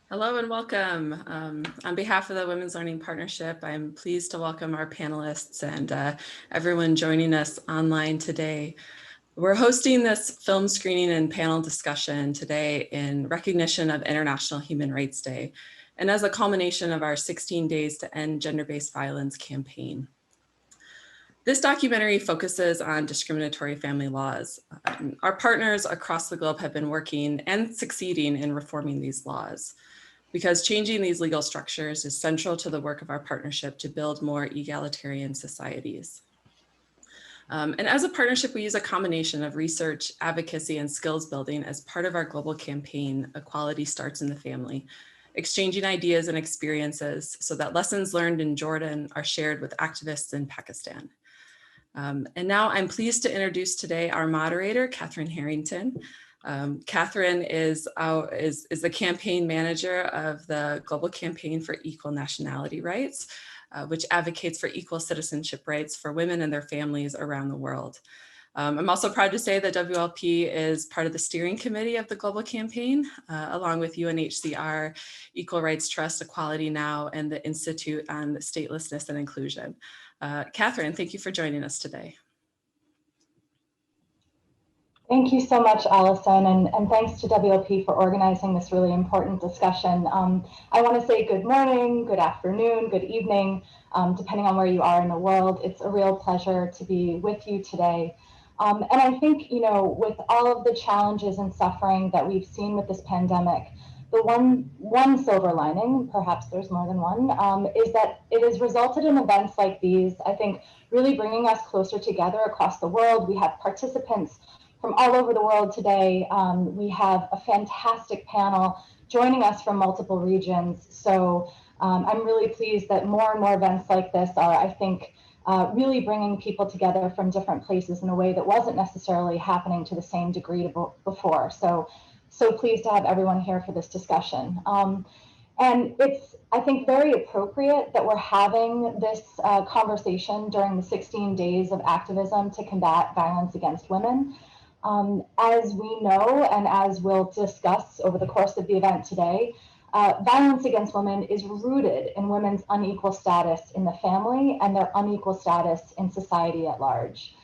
Hello and welcome. On behalf of the Women's Learning Partnership, I'm pleased to welcome our panelists and everyone joining us online today. We're hosting this film screening and panel discussion today in recognition of International Human Rights Day and as a culmination of our 16 Days to End Gender-Based Violence campaign. This documentary focuses on discriminatory family laws. Our partners across the globe have been working and succeeding in reforming these laws, because changing these legal structures is central to the work of our partnership to build more egalitarian societies. And as a partnership, we use a combination of research, advocacy, and skills building as part of our global campaign, Equality Starts in the Family, exchanging ideas and experiences so that lessons learned in Jordan are shared with activists in Pakistan. And now I'm pleased to introduce today our moderator, Catherine Harrington. Catherine is the campaign manager of the Global Campaign for Equal Nationality Rights, which advocates for equal citizenship rights for women and their families around the world. I'm also proud to say that WLP is part of the steering committee of the Global Campaign, along with UNHCR, Equal Rights Trust, Equality Now, and the Institute on Statelessness and Inclusion. Catherine, thank you for joining us today. Thank you so much, Allison, and thanks to WLP for organizing this really important discussion. I want to say good morning, good afternoon, good evening, depending on where you are in the world. It's a real pleasure to be with you today. And I think, with all of the challenges and suffering that we've seen with this pandemic, the one silver lining, perhaps there's more than one, is that it has resulted in events like these, I think, really bringing us closer together across the world. We have participants from all over the world today. We have a fantastic panel joining us from multiple regions. So I'm really pleased that more and more events like this are, I think, really bringing people together from different places in a way that wasn't necessarily happening to the same degree before. So pleased to have everyone here for this discussion. And it's, I think, very appropriate that we're having this conversation during the 16 days of activism to combat violence against women. As we know, and as we'll discuss over the course of the event today, violence against women is rooted in women's unequal status in the family and their unequal status in society at large.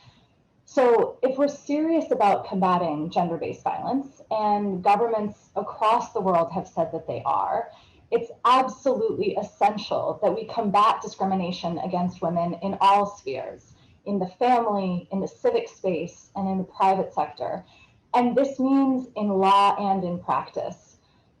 So if we're serious about combating gender-based violence, and governments across the world have said that they are, it's absolutely essential that we combat discrimination against women in all spheres, in the family, in the civic space, and in the private sector. And this means in law and in practice.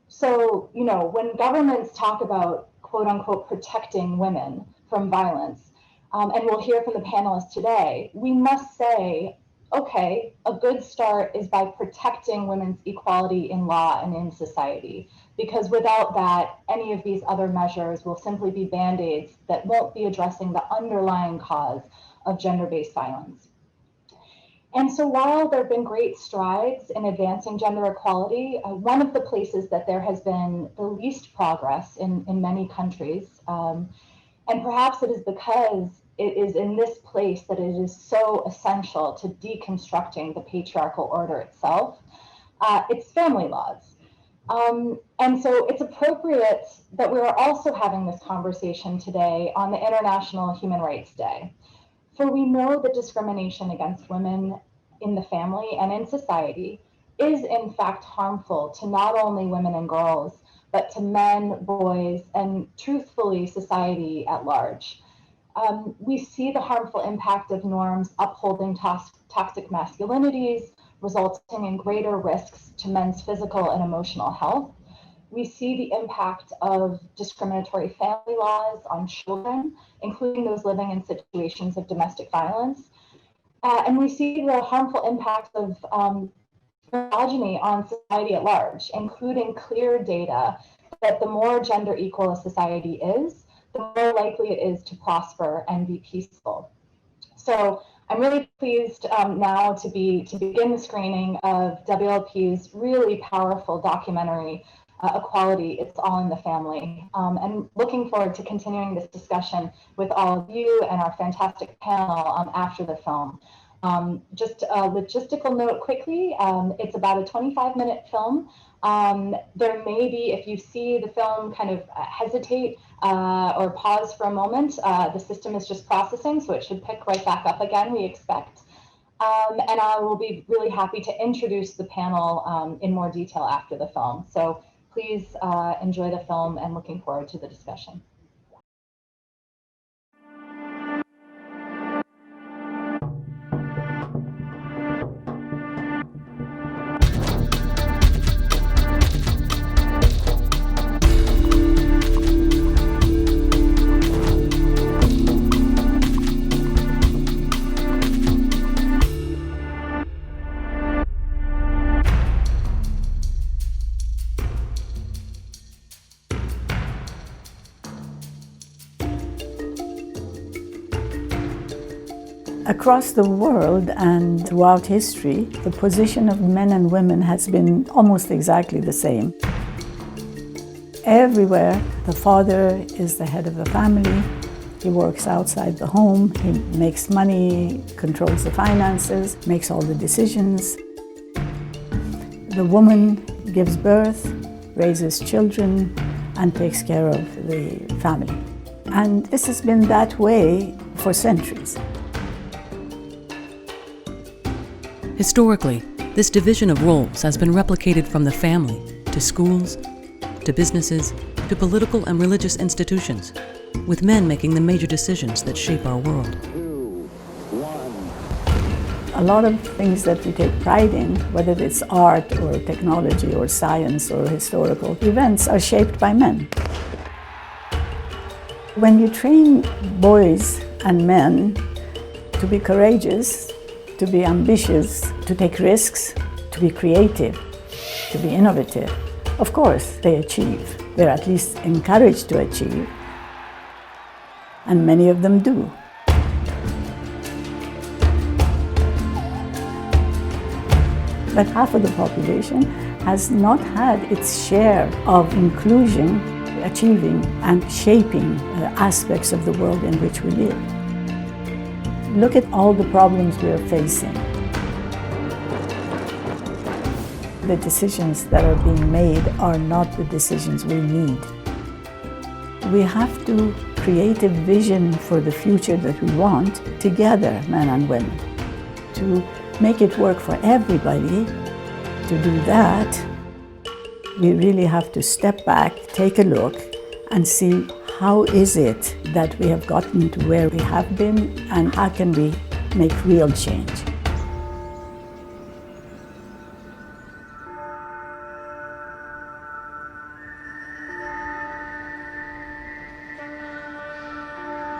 So, when governments talk about, quote unquote, protecting women from violence, and we'll hear from the panelists today, we must say, okay, a good start is by protecting women's equality in law and in society, because without that, any of these other measures will simply be band-aids that won't be addressing the underlying cause of gender-based violence. And so while there have been great strides in advancing gender equality, one of the places that there has been the least progress in many countries, and perhaps it is because it is in this place that it is so essential to deconstructing the patriarchal order itself, it's family laws. And so it's appropriate that we are also having this conversation today on the International Human Rights Day. For we know that discrimination against women in the family and in society is in fact harmful to not only women and girls, but to men, boys, and truthfully society at large. We see the harmful impact of norms upholding toxic masculinities, resulting in greater risks to men's physical and emotional health. We see the impact of discriminatory family laws on children, including those living in situations of domestic violence. And we see the harmful impact of misogyny on society at large, including clear data that the more gender equal a society is, the more likely it is to prosper and be peaceful. So I'm really pleased now to begin the screening of WLP's really powerful documentary, Equality, It's All in the Family, and looking forward to continuing this discussion with all of you and our fantastic panel after the film. Just a logistical note quickly, it's about a 25-minute film. There may be, if you see the film kind of hesitate or pause for a moment, the system is just processing, so it should pick right back up again, we expect. And I will be really happy to introduce the panel in more detail after the film. So please enjoy the film, and looking forward to the discussion. Across the world and throughout history, the position of men and women has been almost exactly the same. Everywhere, the father is the head of the family. He works outside the home, he makes money, controls the finances, makes all the decisions. The woman gives birth, raises children, and takes care of the family. And this has been that way for centuries. Historically, this division of roles has been replicated from the family to schools, to businesses, to political and religious institutions, with men making the major decisions that shape our world. A lot of things that we take pride in, whether it's art or technology or science or historical events, are shaped by men. When you train boys and men to be courageous, to be ambitious, to take risks, to be creative, to be innovative, of course they achieve. They're at least encouraged to achieve, and many of them do. But half of the population has not had its share of inclusion, achieving and shaping aspects of the world in which we live. Look at all the problems we are facing. The decisions that are being made are not the decisions we need. We have to create a vision for the future that we want together, men and women. To make it work for everybody, to do that, we really have to step back, take a look, and see how is it that we have gotten to where we have been, and how can we make real change.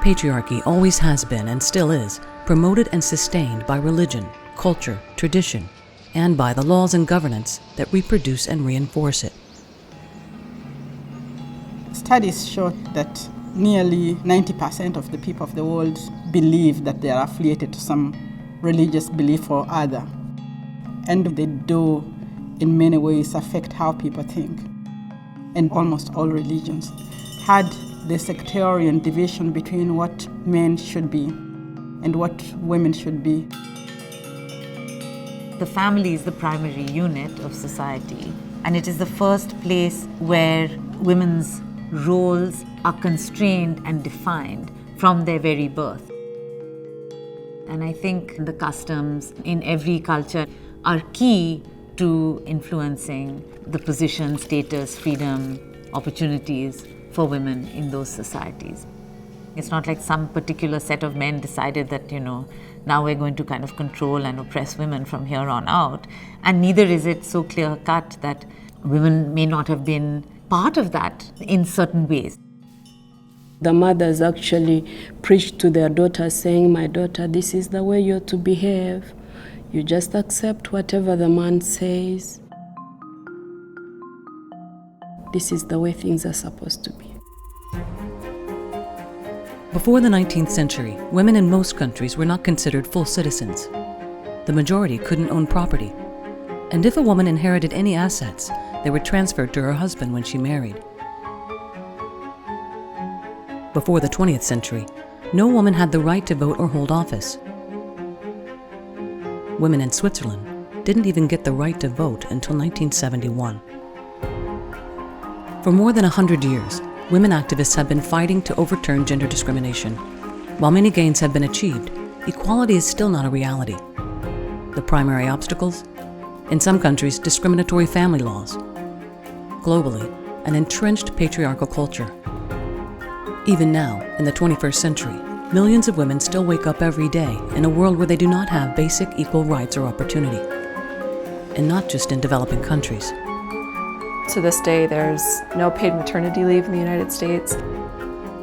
Patriarchy always has been, and still is, promoted and sustained by religion, culture, tradition, and by the laws and governance that reproduce and reinforce it. Studies show that nearly 90% of the people of the world believe that they are affiliated to some religious belief or other. And they do, in many ways, affect how people think. And almost all religions had the sectarian division between what men should be and what women should be. The family is the primary unit of society, and it is the first place where women's roles are constrained and defined from their very birth. And I think the customs in every culture are key to influencing the position, status, freedom, opportunities for women in those societies. It's not like some particular set of men decided that, now we're going to kind of control and oppress women from here on out. And neither is it so clear-cut that women may not have been part of that in certain ways. The mothers actually preach to their daughters saying, "My daughter, this is the way you're to behave. You just accept whatever the man says. This is the way things are supposed to be." Before the 19th century, women in most countries were not considered full citizens. The majority couldn't own property. And if a woman inherited any assets, they were transferred to her husband when she married. Before the 20th century, no woman had the right to vote or hold office. women in Switzerland didn't even get the right to vote until 1971. For more than 100 years, women activists have been fighting to overturn gender discrimination. While many gains have been achieved, equality is still not a reality. The primary obstacles? In some countries, discriminatory family laws. Globally, an entrenched patriarchal culture. Even now, in the 21st century, millions of women still wake up every day in a world where they do not have basic equal rights or opportunity. And not just in developing countries. To this day, there's no paid maternity leave in the United States.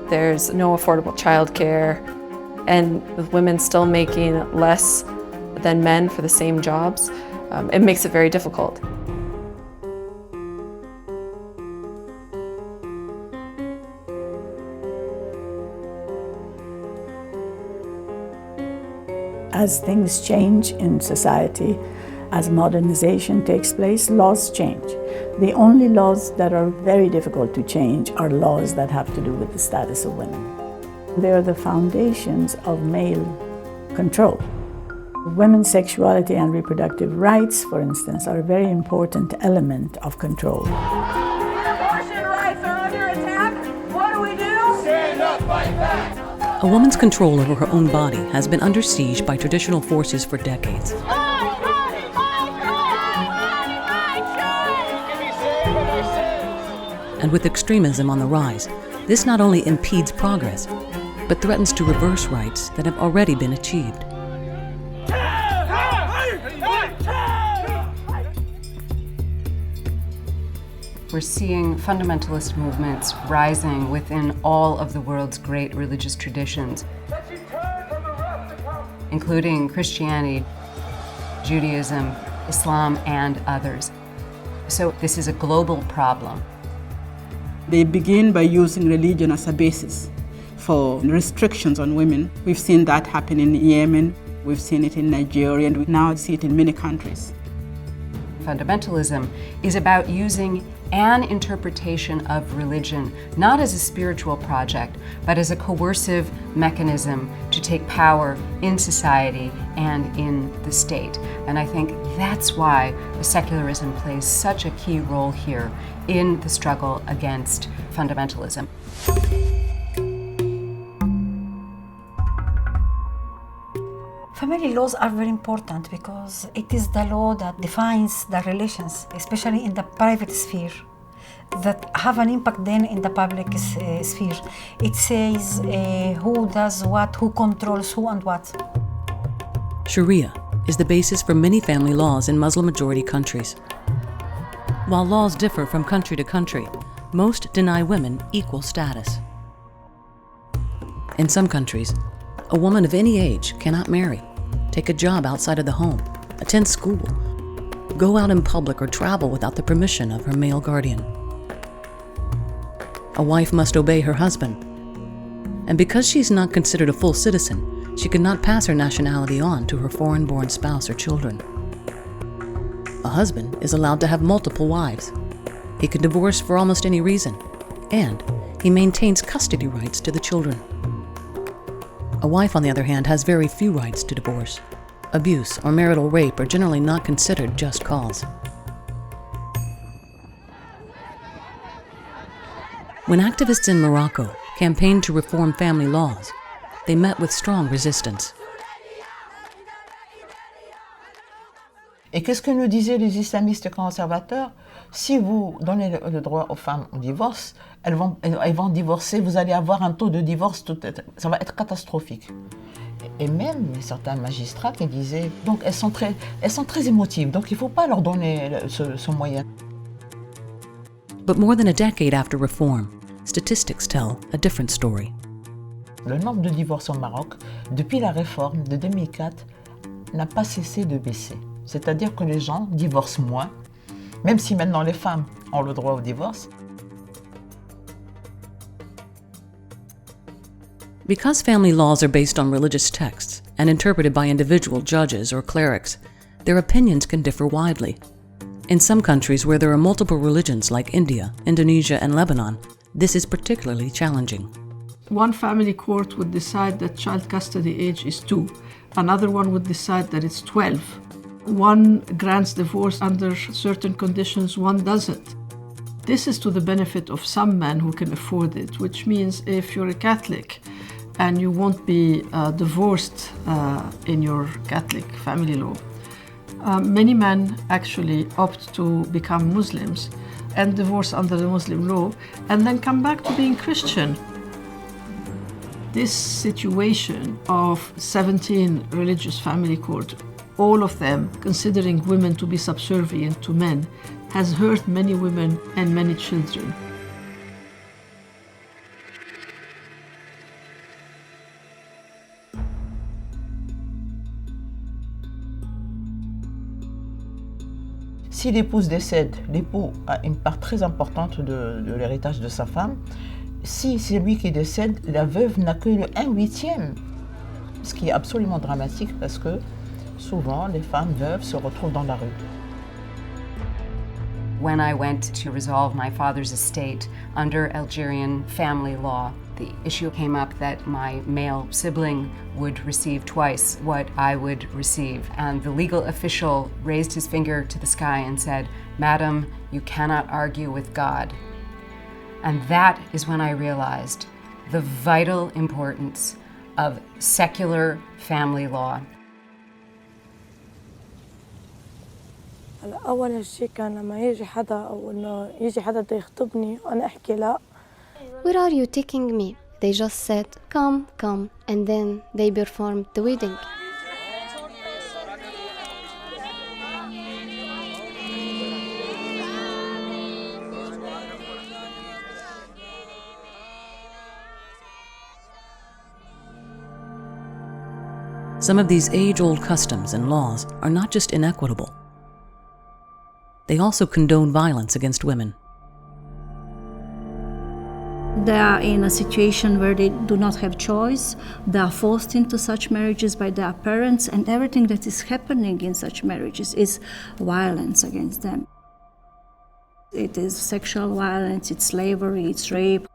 There's no affordable childcare. And with women still making less than men for the same jobs, it makes it very difficult. As things change in society, as modernization takes place, laws change. The only laws that are very difficult to change are laws that have to do with the status of women. They are the foundations of male control. Women's sexuality and reproductive rights, for instance, are a very important element of control. Abortion rights are under attack. What do we do? Stand up, fight back. A woman's control over her own body has been under siege by traditional forces for decades. And with extremism on the rise, this not only impedes progress, but threatens to reverse rights that have already been achieved. We're seeing fundamentalist movements rising within all of the world's great religious traditions, including Christianity, Judaism, Islam, and others. So this is a global problem. They begin by using religion as a basis for restrictions on women. We've seen that happen in Yemen, we've seen it in Nigeria, and we now see it in many countries. Fundamentalism is about using an interpretation of religion, not as a spiritual project, but as a coercive mechanism to take power in society and in the state. And I think that's why secularism plays such a key role here in the struggle against fundamentalism. Family laws are very important because it is the law that defines the relations, especially in the private sphere, that have an impact then in the public sphere. It says who does what, who controls who and what. Sharia is the basis for many family laws in Muslim-majority countries. While laws differ from country to country, most deny women equal status. In some countries, a woman of any age cannot marry, take a job outside of the home, attend school, go out in public or travel without the permission of her male guardian. A wife must obey her husband, and because she's not considered a full citizen, she cannot pass her nationality on to her foreign-born spouse or children. A husband is allowed to have multiple wives. He can divorce for almost any reason, and he maintains custody rights to the children. A wife, on the other hand, has very few rights to divorce. Abuse or marital rape are generally not considered just cause. When activists in Morocco campaigned to reform family laws, they met with strong resistance. Et qu'est-ce que nous disaient les islamistes conservateurs? Si vous donnez le droit aux femmes au divorce, elles vont divorcer, vous allez avoir un taux de divorce, ça va être catastrophique. Et même certains magistrats qui disaient, donc elles sont très émotives, donc il ne faut pas leur donner ce moyen. But more than a decade after reform, statistics tell a different story. Le nombre de divorces au Maroc, depuis la réforme de 2004, n'a pas cessé de baisser. C'est-à-dire que les gens divorcent moins, même si maintenant les femmes ont le droit au divorce. Because family laws are based on religious texts and interpreted by individual judges or clerics, their opinions can differ widely. In some countries where there are multiple religions like India, Indonesia, and Lebanon, this is particularly challenging. One family court would decide that child custody age is 2. Another one would decide that it's 12. One grants divorce under certain conditions, one doesn't. This is to the benefit of some men who can afford it, which means if you're a Catholic and you won't be divorced in your Catholic family law, many men actually opt to become Muslims and divorce under the Muslim law and then come back to being Christian. This situation of 17 religious family court, all of them considering women to be subservient to men, has hurt many women and many children. Si l'épouse décède, l'époux a une part très importante de l'héritage de sa femme. Si c'est lui qui décède, la veuve n'a que le 1/8, ce qui est absolument dramatique parce que souvent les femmes veuves se retrouvent dans la rue. When I went to resolve my father's estate under Algerian family law, the issue came up that my male sibling would receive twice what I would receive. And the legal official raised his finger to the sky and said, "Madam, you cannot argue with God." And that is when I realized the vital importance of secular family law. أول شيء كان لما يجي حدا أو إنه يجي حدا بده يخطبني وأنا أحكي لا. Where are you taking me? They just said, come, come, and then they performed the wedding. Some of these age-old customs and laws are not just inequitable. They also condone violence against women. They are in a situation where they do not have choice. They are forced into such marriages by their parents, and everything that is happening in such marriages is violence against them. It is sexual violence, it's slavery, it's rape.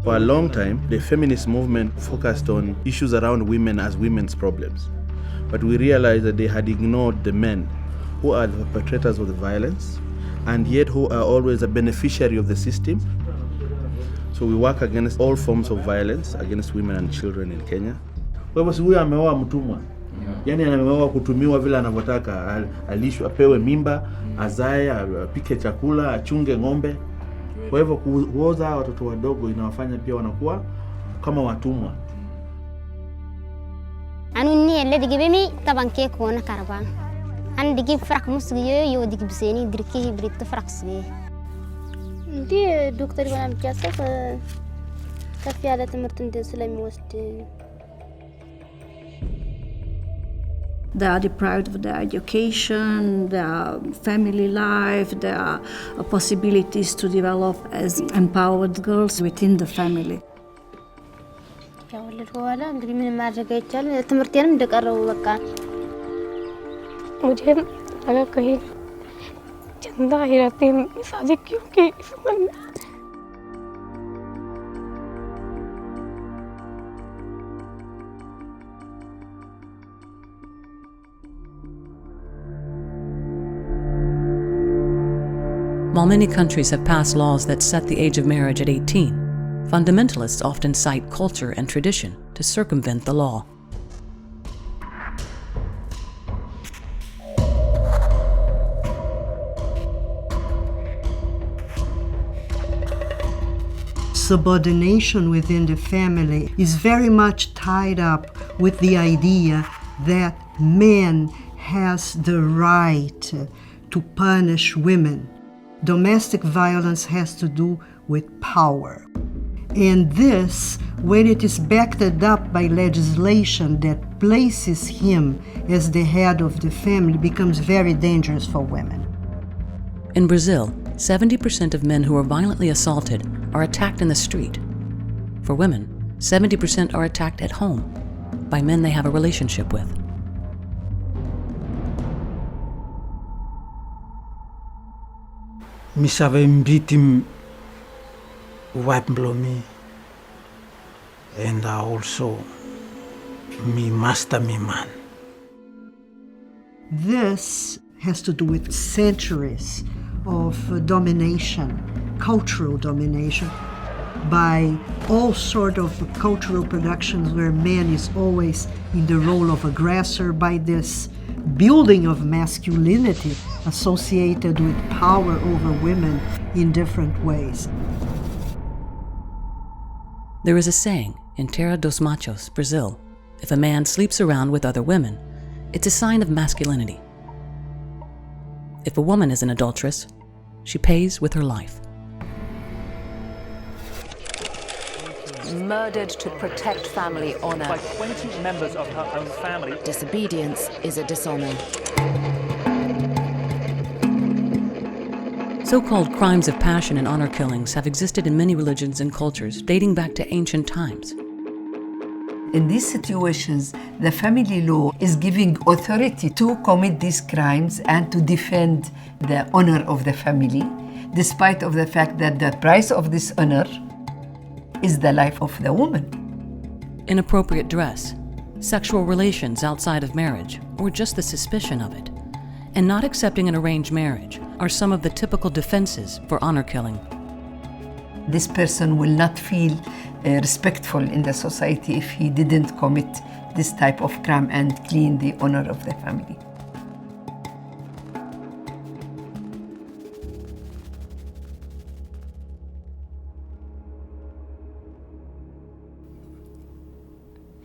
For a long time, the feminist movement focused on issues around women as women's problems. But we realized that they had ignored the men who are the perpetrators of the violence and yet who are always a beneficiary of the system. So we work against all forms of violence against women and children in Kenya. Kwa hivyo si huyu ameoa mtumwa. Yaani ameoa kutumiwa vile anavyotaka, alishwe, apewe mimba, azae, apike chakula, achunge ng'ombe. Kwa hivyo kuoza watoto wadogo inawafanya pia wanakuwa kama watumwa. Anuni اللي دقيبني طبعا كيك وانا كربان. أنا دقيب فرق مسجيه يو دقيب بسيني دركيه بريت فرق سجيه. دي دكتور وانا مجاسة كفي على تمرتن دي سلامي وست. They are deprived of their education, their family life, their possibilities to develop as empowered girls within the family. मुझे लगा कहीं चंदा ही रहती शादी क्योंकि While many countries have passed laws that set the age of marriage at 18, fundamentalists often cite culture and tradition to circumvent the law. Subordination within the family is very much tied up with the idea that men has the right to punish women. Domestic violence has to do with power. And this, when it is backed up by legislation that places him as the head of the family, becomes very dangerous for women. In Brazil, 70% of men who are violently assaulted are attacked in the street. For women, 70% are attacked at home. by men they have a relationship with. Mi savais mbitim wipe blomi, and also me master me man. This has to do with centuries of domination, cultural domination, by all sort of cultural productions where man is always in the role of aggressor, by this building of masculinity associated with power over women in different ways. There is a saying in Terra dos Machos, Brazil: if a man sleeps around with other women, it's a sign of masculinity. If a woman is an adulteress, she pays with her life. Murdered to protect family honor. By 20 members of her own family. Disobedience is a dishonor. So-called crimes of passion and honor killings have existed in many religions and cultures dating back to ancient times. In these situations, the family law is giving authority to commit these crimes and to defend the honor of the family, despite of the fact that the price of this honor is the life of the woman. Inappropriate dress, sexual relations outside of marriage, or just the suspicion of it, and not accepting an arranged marriage are some of the typical defenses for honor killing. This person will not feel respectful in the society if he didn't commit this type of crime and clean the honor of the family.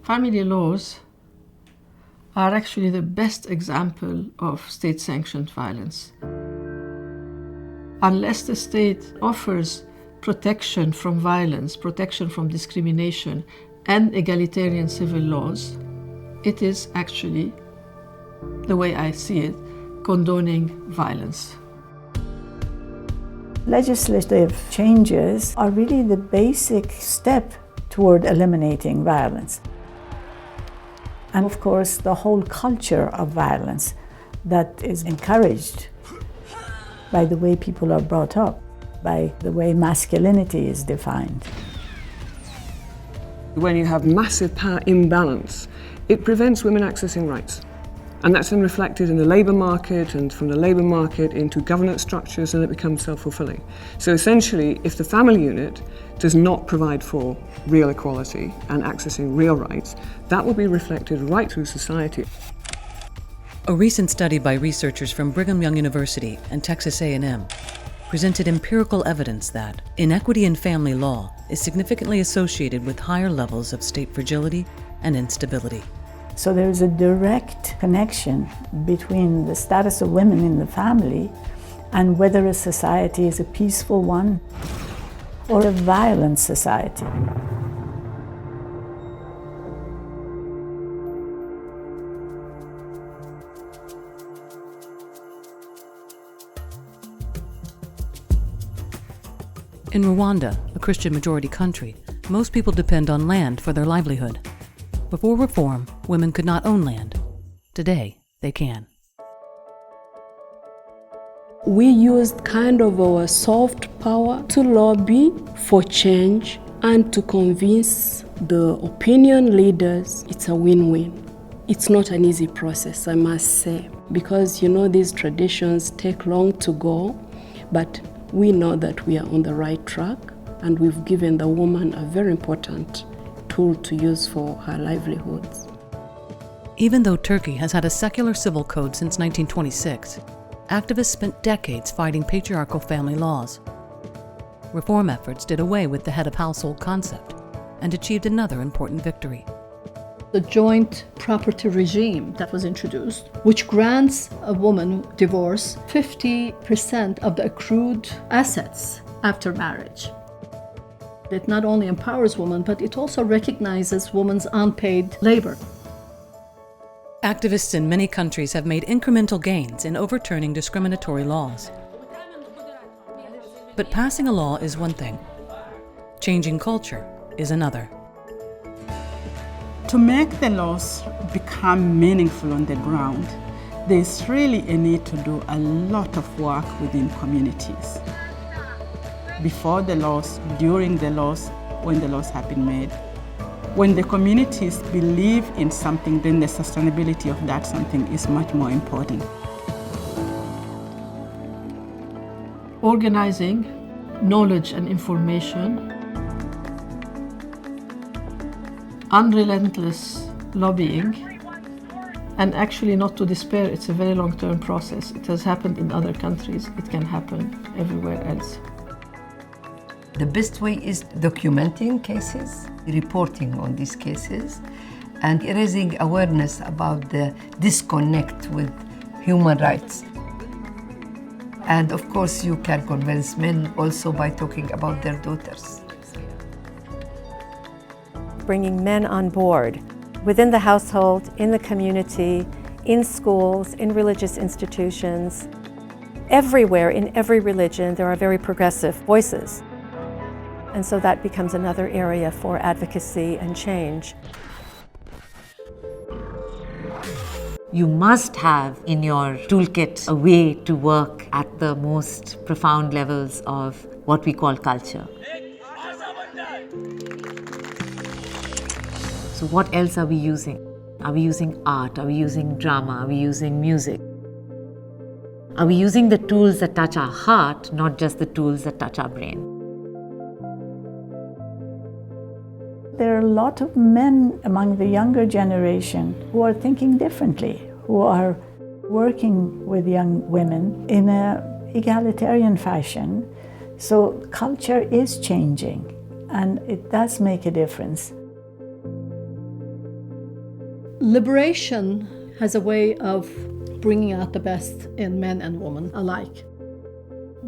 Family laws are actually the best example of state-sanctioned violence. Unless the state offers protection from violence, protection from discrimination, and egalitarian civil laws, it is actually, the way I see it, condoning violence. Legislative changes are really the basic step toward eliminating violence. And of course, the whole culture of violence that is encouraged by the way people are brought up, by the way masculinity is defined. When you have massive power imbalance, it prevents women accessing rights. And that's then reflected in the labour market, and from the labour market into governance structures, and it becomes self-fulfilling. So essentially, if the family unit does not provide for real equality and accessing real rights, that will be reflected right through society. A recent study by researchers from Brigham Young University and Texas A&M presented empirical evidence that inequity in family law is significantly associated with higher levels of state fragility and instability. So there's a direct connection between the status of women in the family and whether a society is a peaceful one or a violent society. In Rwanda, a Christian-majority country, most people depend on land for their livelihood. Before reform, women could not own land. Today, they can. We used kind of our soft power to lobby for change and to convince the opinion leaders it's a win-win. It's not an easy process, I must say, because these traditions take long to go, but we know that we are on the right track, and we've given the woman a very important tool to use for her livelihoods. Even though Turkey has had a secular civil code since 1926, activists spent decades fighting patriarchal family laws. Reform efforts did away with the head of household concept and achieved another important victory. The joint property regime that was introduced, which grants a woman divorce 50% of the accrued assets after marriage. It not only empowers women, but it also recognizes women's unpaid labor. Activists in many countries have made incremental gains in overturning discriminatory laws. But passing a law is one thing. Changing culture is another. To make the laws become meaningful on the ground, there's really a need to do a lot of work within communities. Before the laws, during the laws, when the laws have been made. When the communities believe in something, then the sustainability of that something is much more important. Organizing knowledge and information, unrelentless lobbying, and actually not to despair. It's a very long-term process. It has happened in other countries. It can happen everywhere else. The best way is documenting cases, reporting on these cases, and raising awareness about the disconnect with human rights. And of course, you can convince men also by talking about their daughters. Bringing men on board within the household, in the community, in schools, in religious institutions. Everywhere, in every religion, there are very progressive voices. And so that becomes another area for advocacy and change. You must have in your toolkit a way to work at the most profound levels of what we call culture. So what else are we using? Are we using art? Are we using drama? Are we using music? Are we using the tools that touch our heart, not just the tools that touch our brain? There are a lot of men among the younger generation who are thinking differently, who are working with young women in an egalitarian fashion. So culture is changing, and it does make a difference. Liberation has a way of bringing out the best in men and women alike.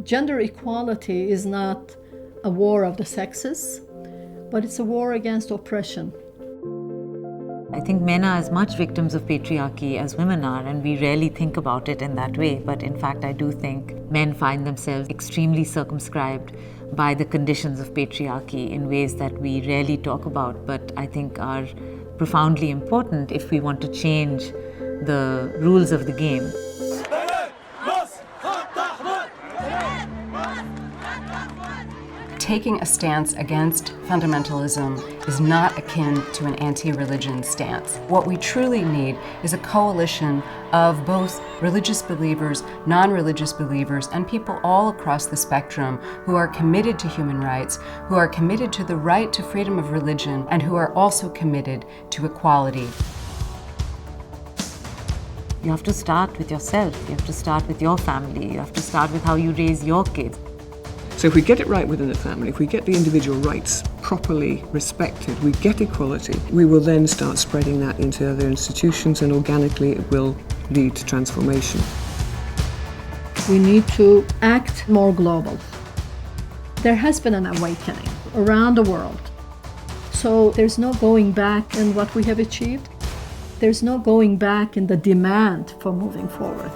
Gender equality is not a war of the sexes, but it's a war against oppression. I think men are as much victims of patriarchy as women are, and we rarely think about it in that way. But in fact, I do think men find themselves extremely circumscribed by the conditions of patriarchy in ways that we rarely talk about, but I think are profoundly important if we want to change the rules of the game. Taking a stance against fundamentalism is not akin to an anti-religion stance. What we truly need is a coalition of both religious believers, non-religious believers, and people all across the spectrum who are committed to human rights, who are committed to the right to freedom of religion, and who are also committed to equality. You have to start with yourself. You have to start with your family. You have to start with how you raise your kids. So if we get it right within the family, if we get the individual rights properly respected, we get equality, we will then start spreading that into other institutions, and organically it will lead to transformation. We need to act more global. There has been an awakening around the world. So there's no going back in what we have achieved. There's no going back in the demand for moving forward.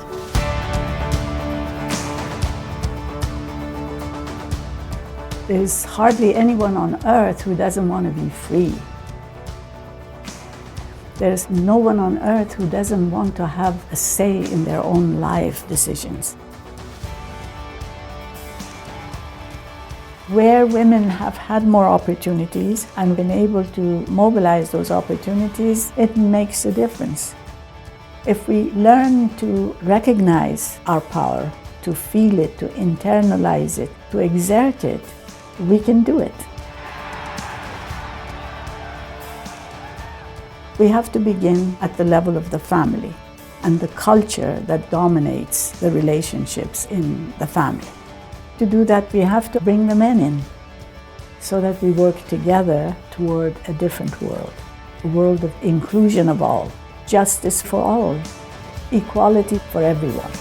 There's hardly anyone on earth who doesn't want to be free. There's no one on earth who doesn't want to have a say in their own life decisions. Where women have had more opportunities and been able to mobilize those opportunities, it makes a difference. If we learn to recognize our power, to feel it, to internalize it, to exert it, we can do it. We have to begin at the level of the family and the culture that dominates the relationships in the family. To do that, we have to bring the men in so that we work together toward a different world, a world of inclusion of all, justice for all, equality for everyone.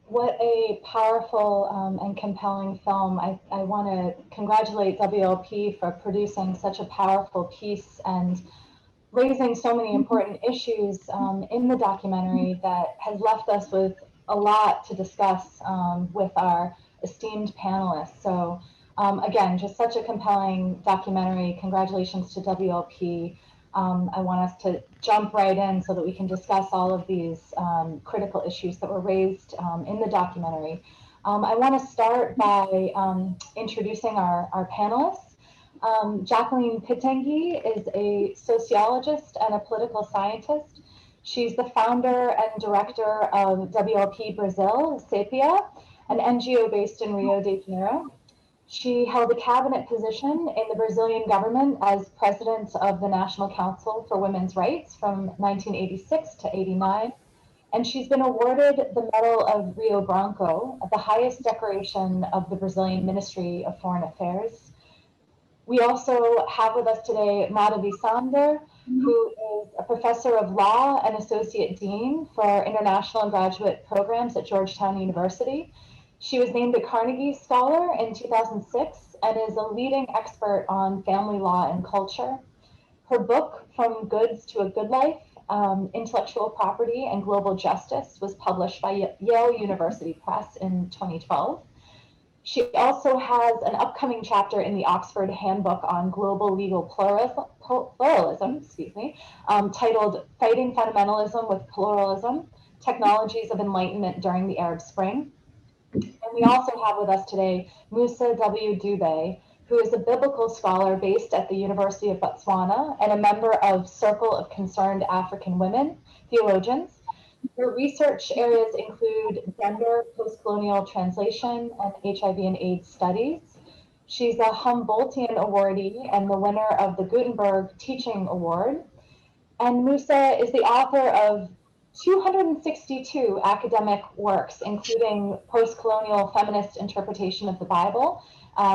What a powerful and compelling film. I want to congratulate WLP for producing such a powerful piece and raising so many important issues in the documentary that has left us with a lot to discuss with our esteemed panelists. So again, just such a compelling documentary. Congratulations to WLP. I want us to jump right in so that we can discuss all of these critical issues that were raised in the documentary. I want to start by introducing our panelists. Jacqueline Pitengi is a sociologist and a political scientist. She's the founder and director of WLP Brazil, SEPIA, an NGO based in Rio de Janeiro. She held a cabinet position in the Brazilian government as president of the National Council for Women's Rights from 1986 to 89. And she's been awarded the Medal of Rio Branco, the highest decoration of the Brazilian Ministry of Foreign Affairs. We also have with us today Madhavi Sander, who is a professor of law and associate dean for international and graduate programs at Georgetown University. She was named a Carnegie Scholar in 2006 and is a leading expert on family law and culture. Her book, From Goods to a Good Life, Intellectual Property and Global Justice, was published by Yale University Press in 2012. She also has an upcoming chapter in the Oxford Handbook on Global Legal Pluralism, titled Fighting Fundamentalism with Pluralism, Technologies of Enlightenment During the Arab Spring. And we also have with us today Musa W. Dube, who is a biblical scholar based at the University of Botswana and a member of Circle of Concerned African Women, theologians. Her research areas include gender, post-colonial translation, and HIV and AIDS studies. She's a Humboldtian awardee and the winner of the Gutenberg Teaching Award. And Musa is the author of 262 academic works, including Post-Colonial Feminist Interpretation of the Bible,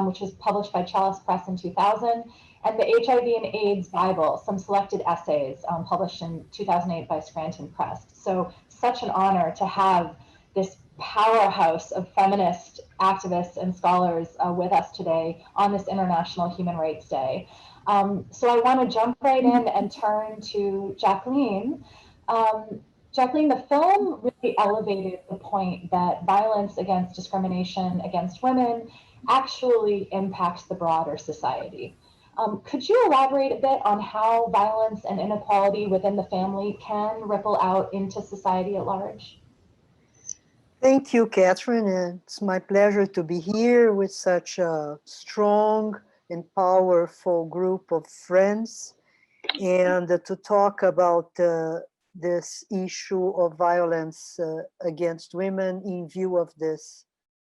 which was published by Chalice Press in 2000, and the HIV and AIDS Bible, some selected essays published in 2008 by Scranton Press. So such an honor to have this powerhouse of feminist activists and scholars with us today on this International Human Rights Day. So I want to jump right in and turn to Jacqueline. Jacqueline, the film really elevated the point that violence against discrimination against women actually impacts the broader society. Could you elaborate a bit on how violence and inequality within the family can ripple out into society at large? Thank you, Catherine. And it's my pleasure to be here with such a strong and powerful group of friends and to talk about this issue of violence against women in view of this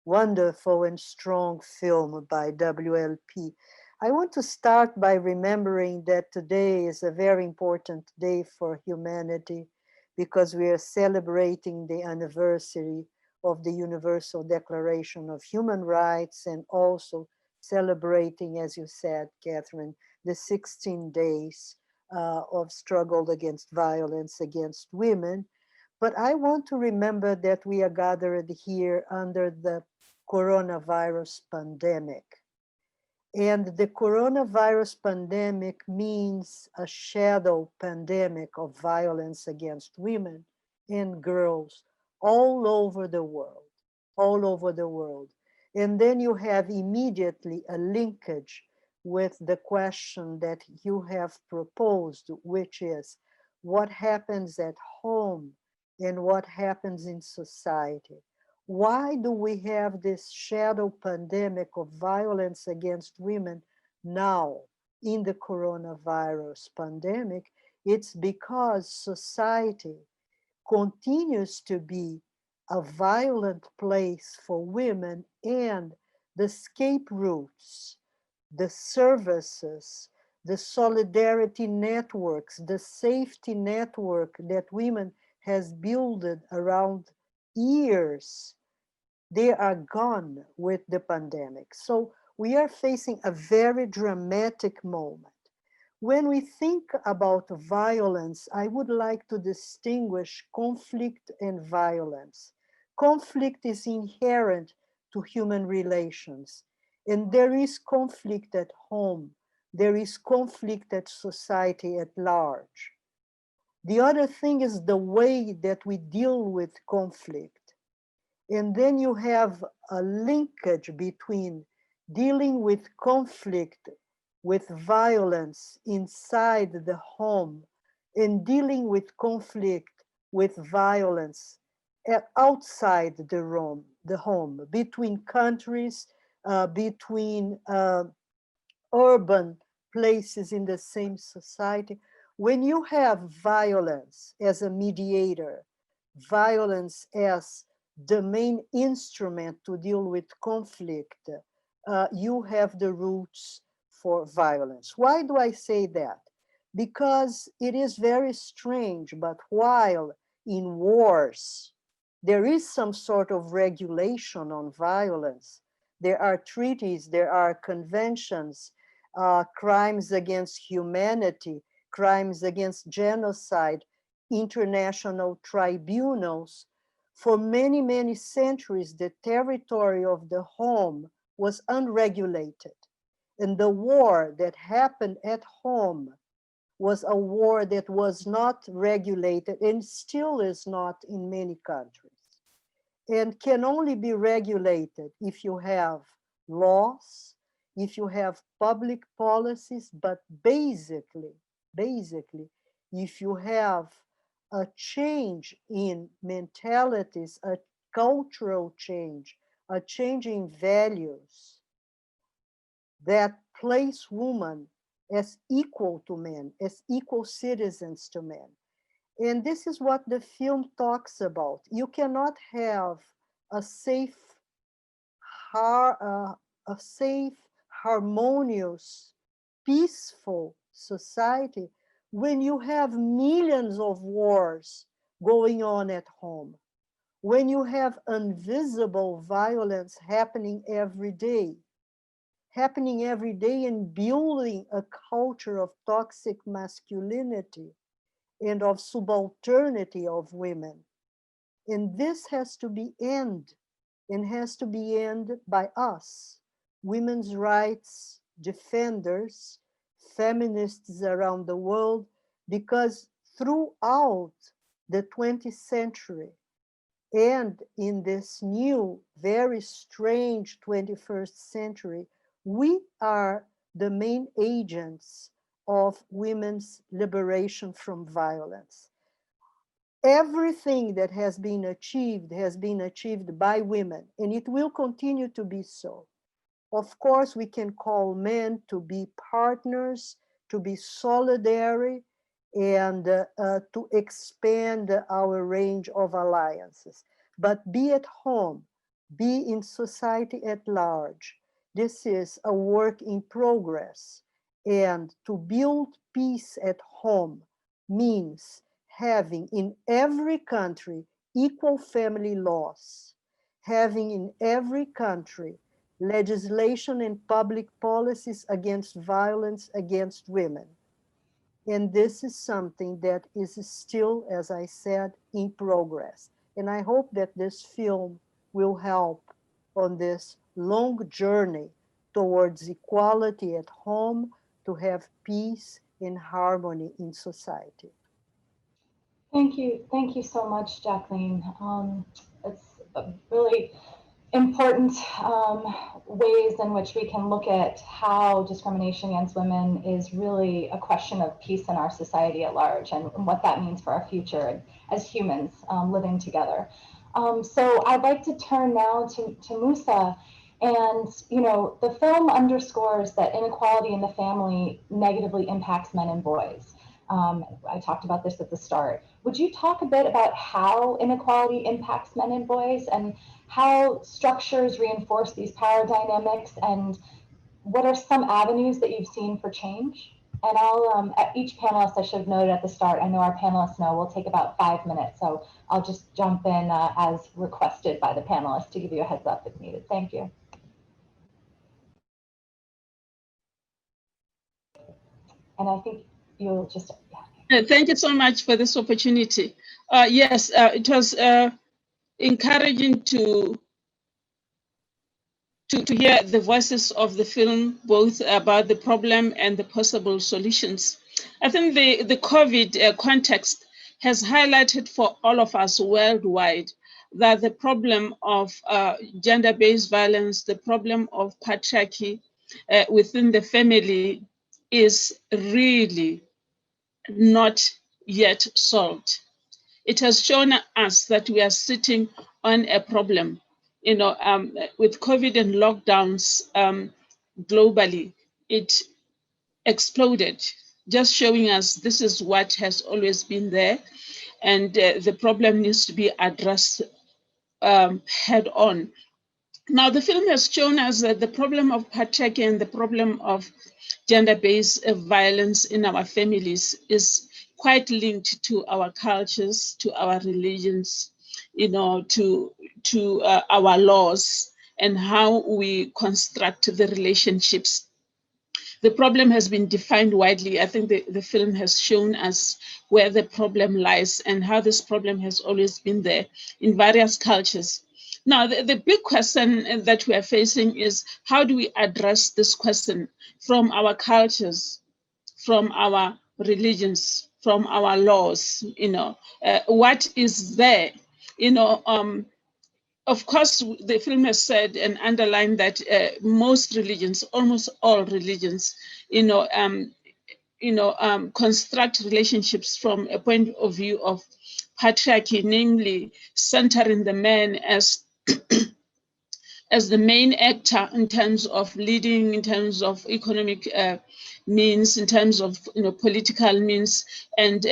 wonderful and strong film by WLP. I want to start by remembering that today is a very important day for humanity because we are celebrating the anniversary of the Universal Declaration of Human Rights and also celebrating, as you said, Catherine, the 16 days of struggle against violence against women. But I want to remember that we are gathered here under the coronavirus pandemic. And the coronavirus pandemic means a shadow pandemic of violence against women and girls all over the world, all over the world. And then you have immediately a linkage with the question that you have proposed, which is what happens at home and what happens in society. Why do we have this shadow pandemic of violence against women now in the coronavirus pandemic? It's because society continues to be a violent place for women, and the escape routes, the services, the solidarity networks, the safety network that women has built around years, they are gone with the pandemic. So we are facing a very dramatic moment. When we think about violence, I would like to distinguish conflict and violence. Conflict is inherent to human relations. And there is conflict at home. There is conflict at society at large. The other thing is the way that we deal with conflict. And then you have a linkage between dealing with conflict, with violence inside the home, and dealing with conflict, with violence outside the home, between countries, between urban places in the same society. When you have violence as a mediator, violence as the main instrument to deal with conflict, you have the roots for violence. Why do I say that? Because it is very strange, but while in wars, there is some sort of regulation on violence. There are treaties, there are conventions, crimes against humanity, crimes against genocide, international tribunals. For many, many centuries, the territory of the home was unregulated. And the war that happened at home was a war that was not regulated and still is not in many countries, and can only be regulated if you have laws, if you have public policies, but basically, if you have a change in mentalities, a cultural change, a change in values that place women as equal to men, as equal citizens to men. And this is what the film talks about. You cannot have a safe, harmonious, peaceful society when you have millions of wars going on at home, when you have invisible violence happening every day and building a culture of toxic masculinity and of subalternity of women. And this has to be ended, and has to be ended by us, women's rights defenders, feminists around the world, because throughout the 20th century and in this new, very strange 21st century, we are the main agents of women's liberation from violence. Everything that has been achieved by women, and it will continue to be so. Of course, we can call men to be partners, to be solidary, and to expand our range of alliances. But be at home, be in society at large. This is a work in progress. And to build peace at home means having in every country equal family laws, having in every country legislation and public policies against violence against women. And this is something that is still, as I said, in progress. And I hope that this film will help on this long journey towards equality at home, to have peace and harmony in society. Thank you so much, Jacqueline. It's really important ways in which we can look at how discrimination against women is really a question of peace in our society at large, and what that means for our future as humans living together. So I'd like to turn now to Musa. And, you know, the film underscores that inequality in the family negatively impacts men and boys. I talked about this at the start. Would you talk a bit about how inequality impacts men and boys, and how structures reinforce these power dynamics, and what are some avenues that you've seen for change? And I'll, at each panelist, I should have noted at the start, I know our panelists know we'll take about 5 minutes, so I'll just jump in as requested by the panelists to give you a heads up if needed. Thank you. And I think you'll just, Thank you so much for this opportunity. Yes, it was encouraging to hear the voices of the film, both about the problem and the possible solutions. I think the COVID context has highlighted for all of us worldwide that the problem of gender-based violence, the problem of patriarchy within the family is really not yet solved. It has shown us that we are sitting on a problem. With COVID and lockdowns globally, it exploded, just showing us this is what has always been there, and the problem needs to be addressed head on. Now, the film has shown us that the problem of patriarchy and the problem of gender-based violence in our families is quite linked to our cultures, to our religions, to our laws and how we construct the relationships. The problem has been defined widely. I think the film has shown us where the problem lies and how this problem has always been there in various cultures. Now, the big question that we are facing is how do we address this question from our cultures, from our religions, from our laws? What is there? Of course, the film has said and underlined that most religions, almost all religions, construct relationships from a point of view of patriarchy, namely centering the man as as the main actor in terms of leading, in terms of economic means, in terms of political means, and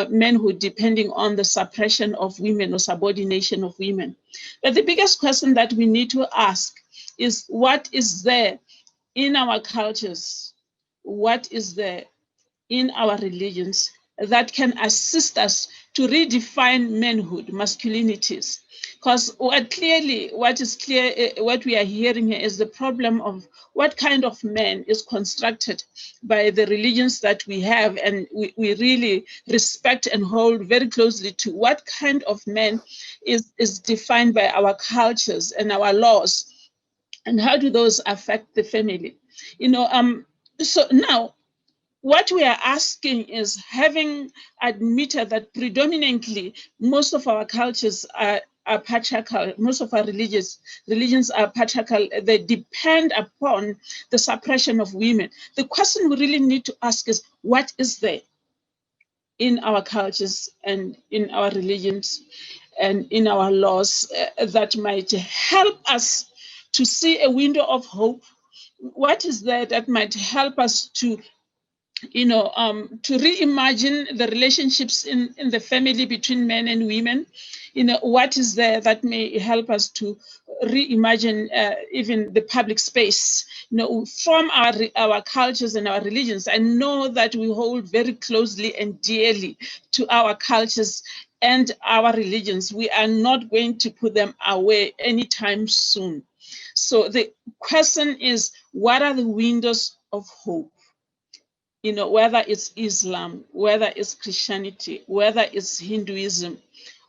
manhood depending on the suppression of women or subordination of women. But the biggest question that we need to ask is what is there in our cultures, what is there in our religions that can assist us to redefine manhood, masculinities. Because what is clear, what we are hearing here is the problem of what kind of man is constructed by the religions that we have, and we really respect and hold very closely to what kind of man is defined by our cultures and our laws, and how do those affect the family. So now, what we are asking is, having admitted that predominantly most of our cultures are patriarchal, most of our religions are patriarchal, they depend upon the suppression of women. The question we really need to ask is, what is there in our cultures and in our religions and in our laws that might help us to see a window of hope? What is there that might help us to reimagine the relationships in the family between men and women? What is there that may help us to reimagine even the public space, from our cultures and our religions? I know that we hold very closely and dearly to our cultures and our religions. We are not going to put them away anytime soon. So the question is, what are the windows of hope? Whether it's Islam, whether it's Christianity, whether it's Hinduism,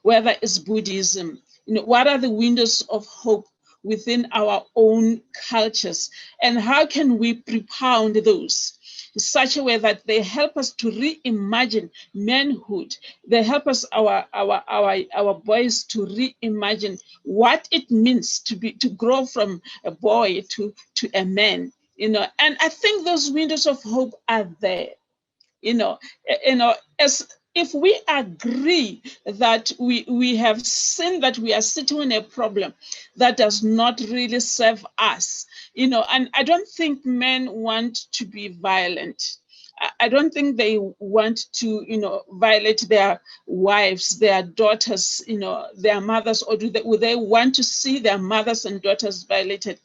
whether it's Buddhism, what are the windows of hope within our own cultures? And how can we propound those in such a way that they help us to reimagine manhood? They help us, our boys, to reimagine what it means to grow from a boy to a man. And I think those windows of hope are there. As if we agree that we have seen that we are sitting on a problem that does not really serve us, and I don't think men want to be violent. I don't think they want to, violate their wives, their daughters, their mothers, or would they want to see their mothers and daughters violated?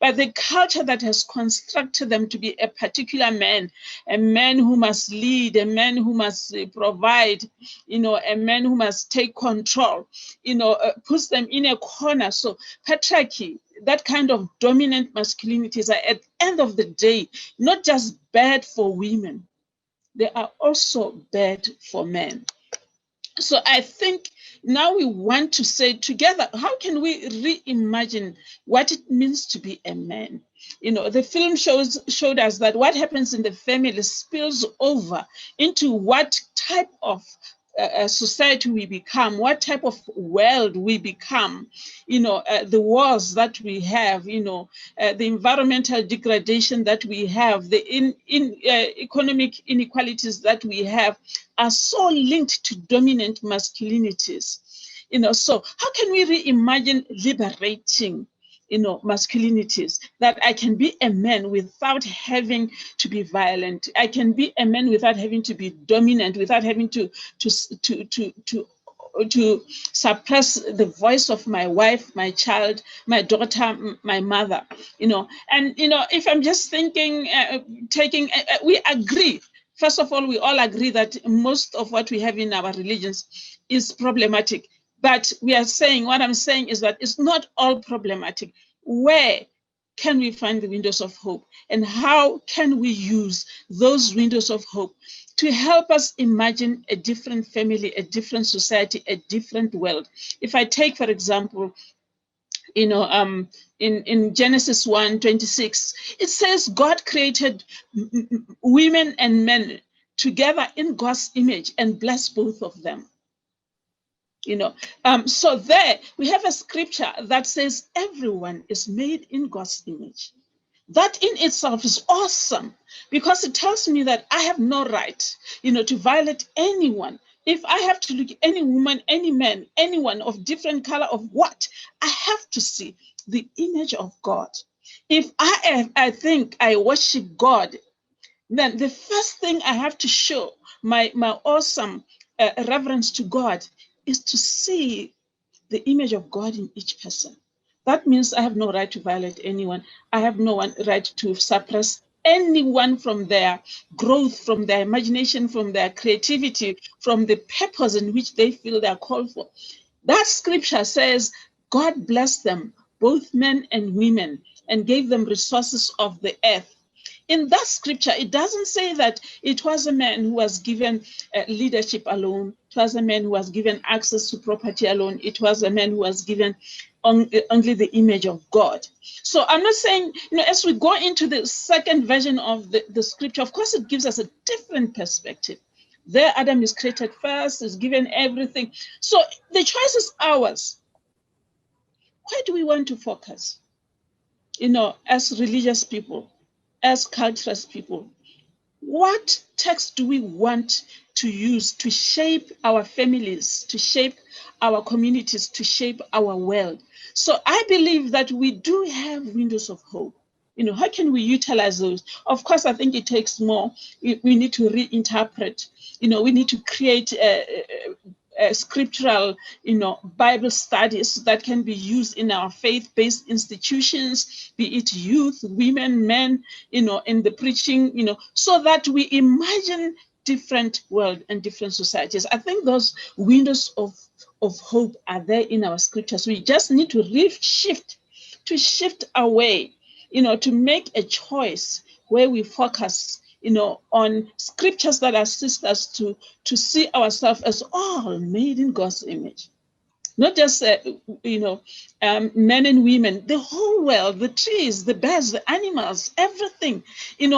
But the culture that has constructed them to be a particular man, a man who must lead, a man who must provide, a man who must take control, puts them in a corner. So patriarchy, that kind of dominant masculinities, are at the end of the day not just bad for women, they are also bad for men. So I think, now we want to say together, how can we reimagine what it means to be a man? The film showed us that what happens in the family spills over into what type of society we become, what type of world we become, the wars that we have, the environmental degradation that we have, the economic inequalities that we have are so linked to dominant masculinities. So how can we reimagine liberating masculinities, that I can be a man without having to be violent. I can be a man without having to be dominant, without having to suppress the voice of my wife, my child, my daughter, my mother. And if I'm just thinking, we agree. First of all, we all agree that most of what we have in our religions is problematic. But what I'm saying is that it's not all problematic. Where can we find the windows of hope? And how can we use those windows of hope to help us imagine a different family, a different society, a different world? If I take, for example, in Genesis 1:26, it says God created women and men together in God's image and blessed both of them. So there we have a scripture that says everyone is made in God's image. That in itself is awesome, because it tells me that I have no right, to violate anyone. If I have to look at any woman, any man, anyone of different color of what, I have to see the image of God. If I think I worship God, then the first thing I have to show my awesome reverence to God is to see the image of God in each person. That means I have no right to violate anyone. I have no right to suppress anyone from their growth, from their imagination, from their creativity, from the purpose in which they feel they are called for. That scripture says God blessed them, both men and women, and gave them resources of the earth. In that scripture, it doesn't say that it was a man who was given leadership alone. It was a man who was given access to property alone. It was a man who was given only the image of God. So I'm not saying, as we go into the second version of the scripture, of course, it gives us a different perspective. There, Adam is created first, is given everything. So the choice is ours. Where do we want to focus? As religious people, as culturist people, what text do we want to use to shape our families, to shape our communities, to shape our world? So I believe that we do have windows of hope. How can we utilize those? Of course, I think it takes more. We need to reinterpret. We need to create scriptural, Bible studies that can be used in our faith-based institutions, be it youth, women, men, in the preaching, so that we imagine different world and different societies. I think those windows of hope are there in our scriptures. We just need to shift away, to make a choice where we focus on scriptures that assist us to see ourselves as all made in God's image. Not just, men and women, the whole world, the trees, the birds, the animals, everything,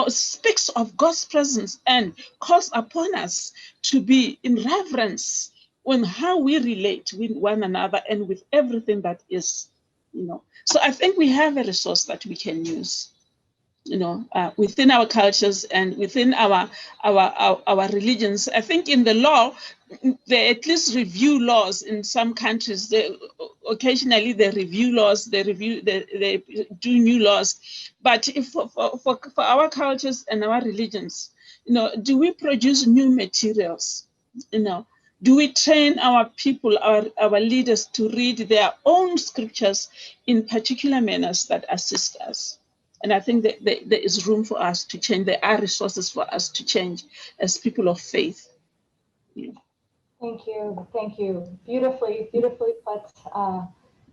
speaks of God's presence and calls upon us to be in reverence on how we relate with one another and with everything that is, So I think we have a resource that we can use. Within our cultures and within our religions. I think in the law, they at least review laws in some countries. Occasionally they review laws, they do new laws. But if for our cultures and our religions, do we produce new materials? Do we train our people, our leaders to read their own scriptures in particular manners that assist us? And I think that there is room for us to change. There are resources for us to change as people of faith. Yeah. Thank you. Beautifully put.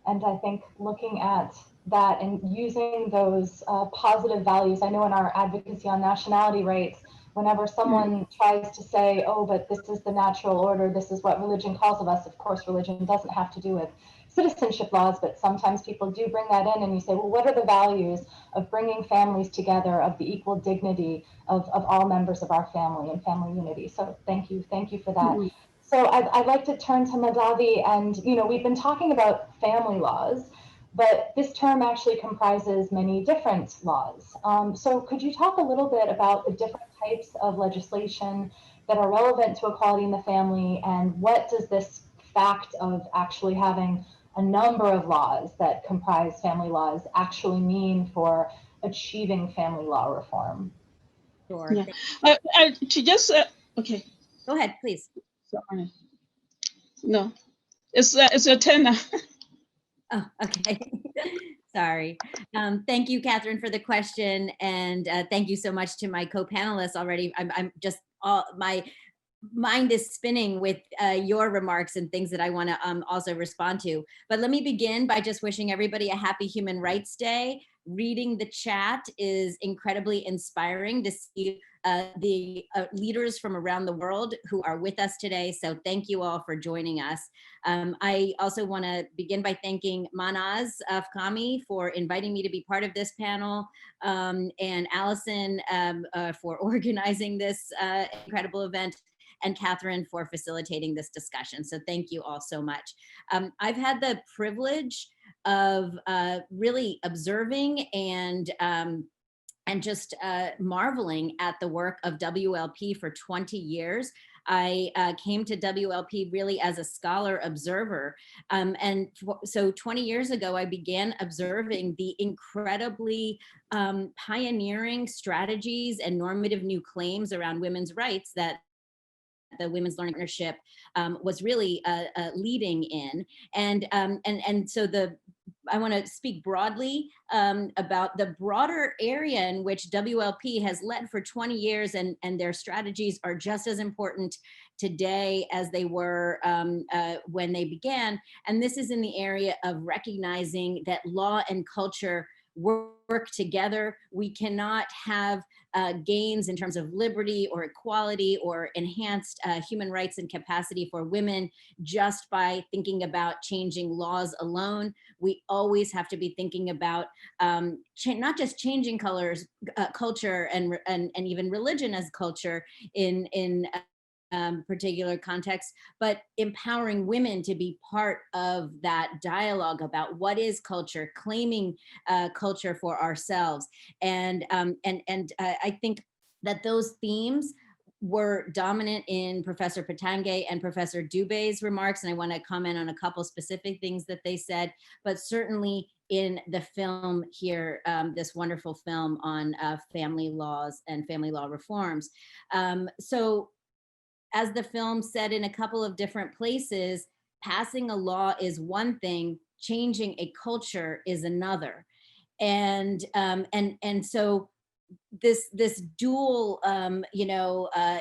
And I think looking at that and using those positive values, I know in our advocacy on nationality rights, Whenever someone tries to say, oh, but this is the natural order, this is what religion calls of us, of course, religion doesn't have to do with citizenship laws, but sometimes people do bring that in, and you say, well, what are the values of bringing families together, of the equal dignity of all members of our family and family unity? So thank you for that. Mm-hmm. So I'd like to turn to Madhavi, and we've been talking about family laws, but this term actually comprises many different laws. So could you talk a little bit about the different types of legislation that are relevant to equality in the family, and what does this fact of actually having a number of laws that comprise family laws actually mean for achieving family law reform? Sure. Yeah. To just okay. Go ahead, please. Sorry. No, it's your turn now. Oh, okay. Sorry. Thank you, Catherine, for the question, and thank you so much to my co-panelists already. I'm just my mind is spinning with your remarks and things that I want to also respond to. But let me begin by just wishing everybody a happy Human Rights Day. Reading the chat is incredibly inspiring to see the leaders from around the world who are with us today. So thank you all for joining us. I also want to begin by thanking Manaz Afkami for inviting me to be part of this panel, and Allison for organizing this incredible event, and Catherine for facilitating this discussion. So thank you all so much. I've had the privilege of really observing and just marveling at the work of WLP for 20 years. I came to WLP really as a scholar observer. So 20 years ago, I began observing the incredibly pioneering strategies and normative new claims around women's rights that the Women's Learning Partnership was really leading in. And so I want to speak broadly about the broader area in which WLP has led for 20 years, and their strategies are just as important today as they were when they began. And this is in the area of recognizing that law and culture work together. We cannot have gains in terms of liberty or equality or enhanced human rights and capacity for women just by thinking about changing laws alone. We always have to be thinking about not just changing culture and even religion as culture in particular context, but empowering women to be part of that dialogue about what is culture, claiming culture for ourselves. And I think that those themes were dominant in Professor Pitengi and Professor Dubé's remarks, and I want to comment on a couple specific things that they said, but certainly in the film here, this wonderful film on family laws and family law reforms. So as the film said in a couple of different places, passing a law is one thing, changing a culture is another. And so this dual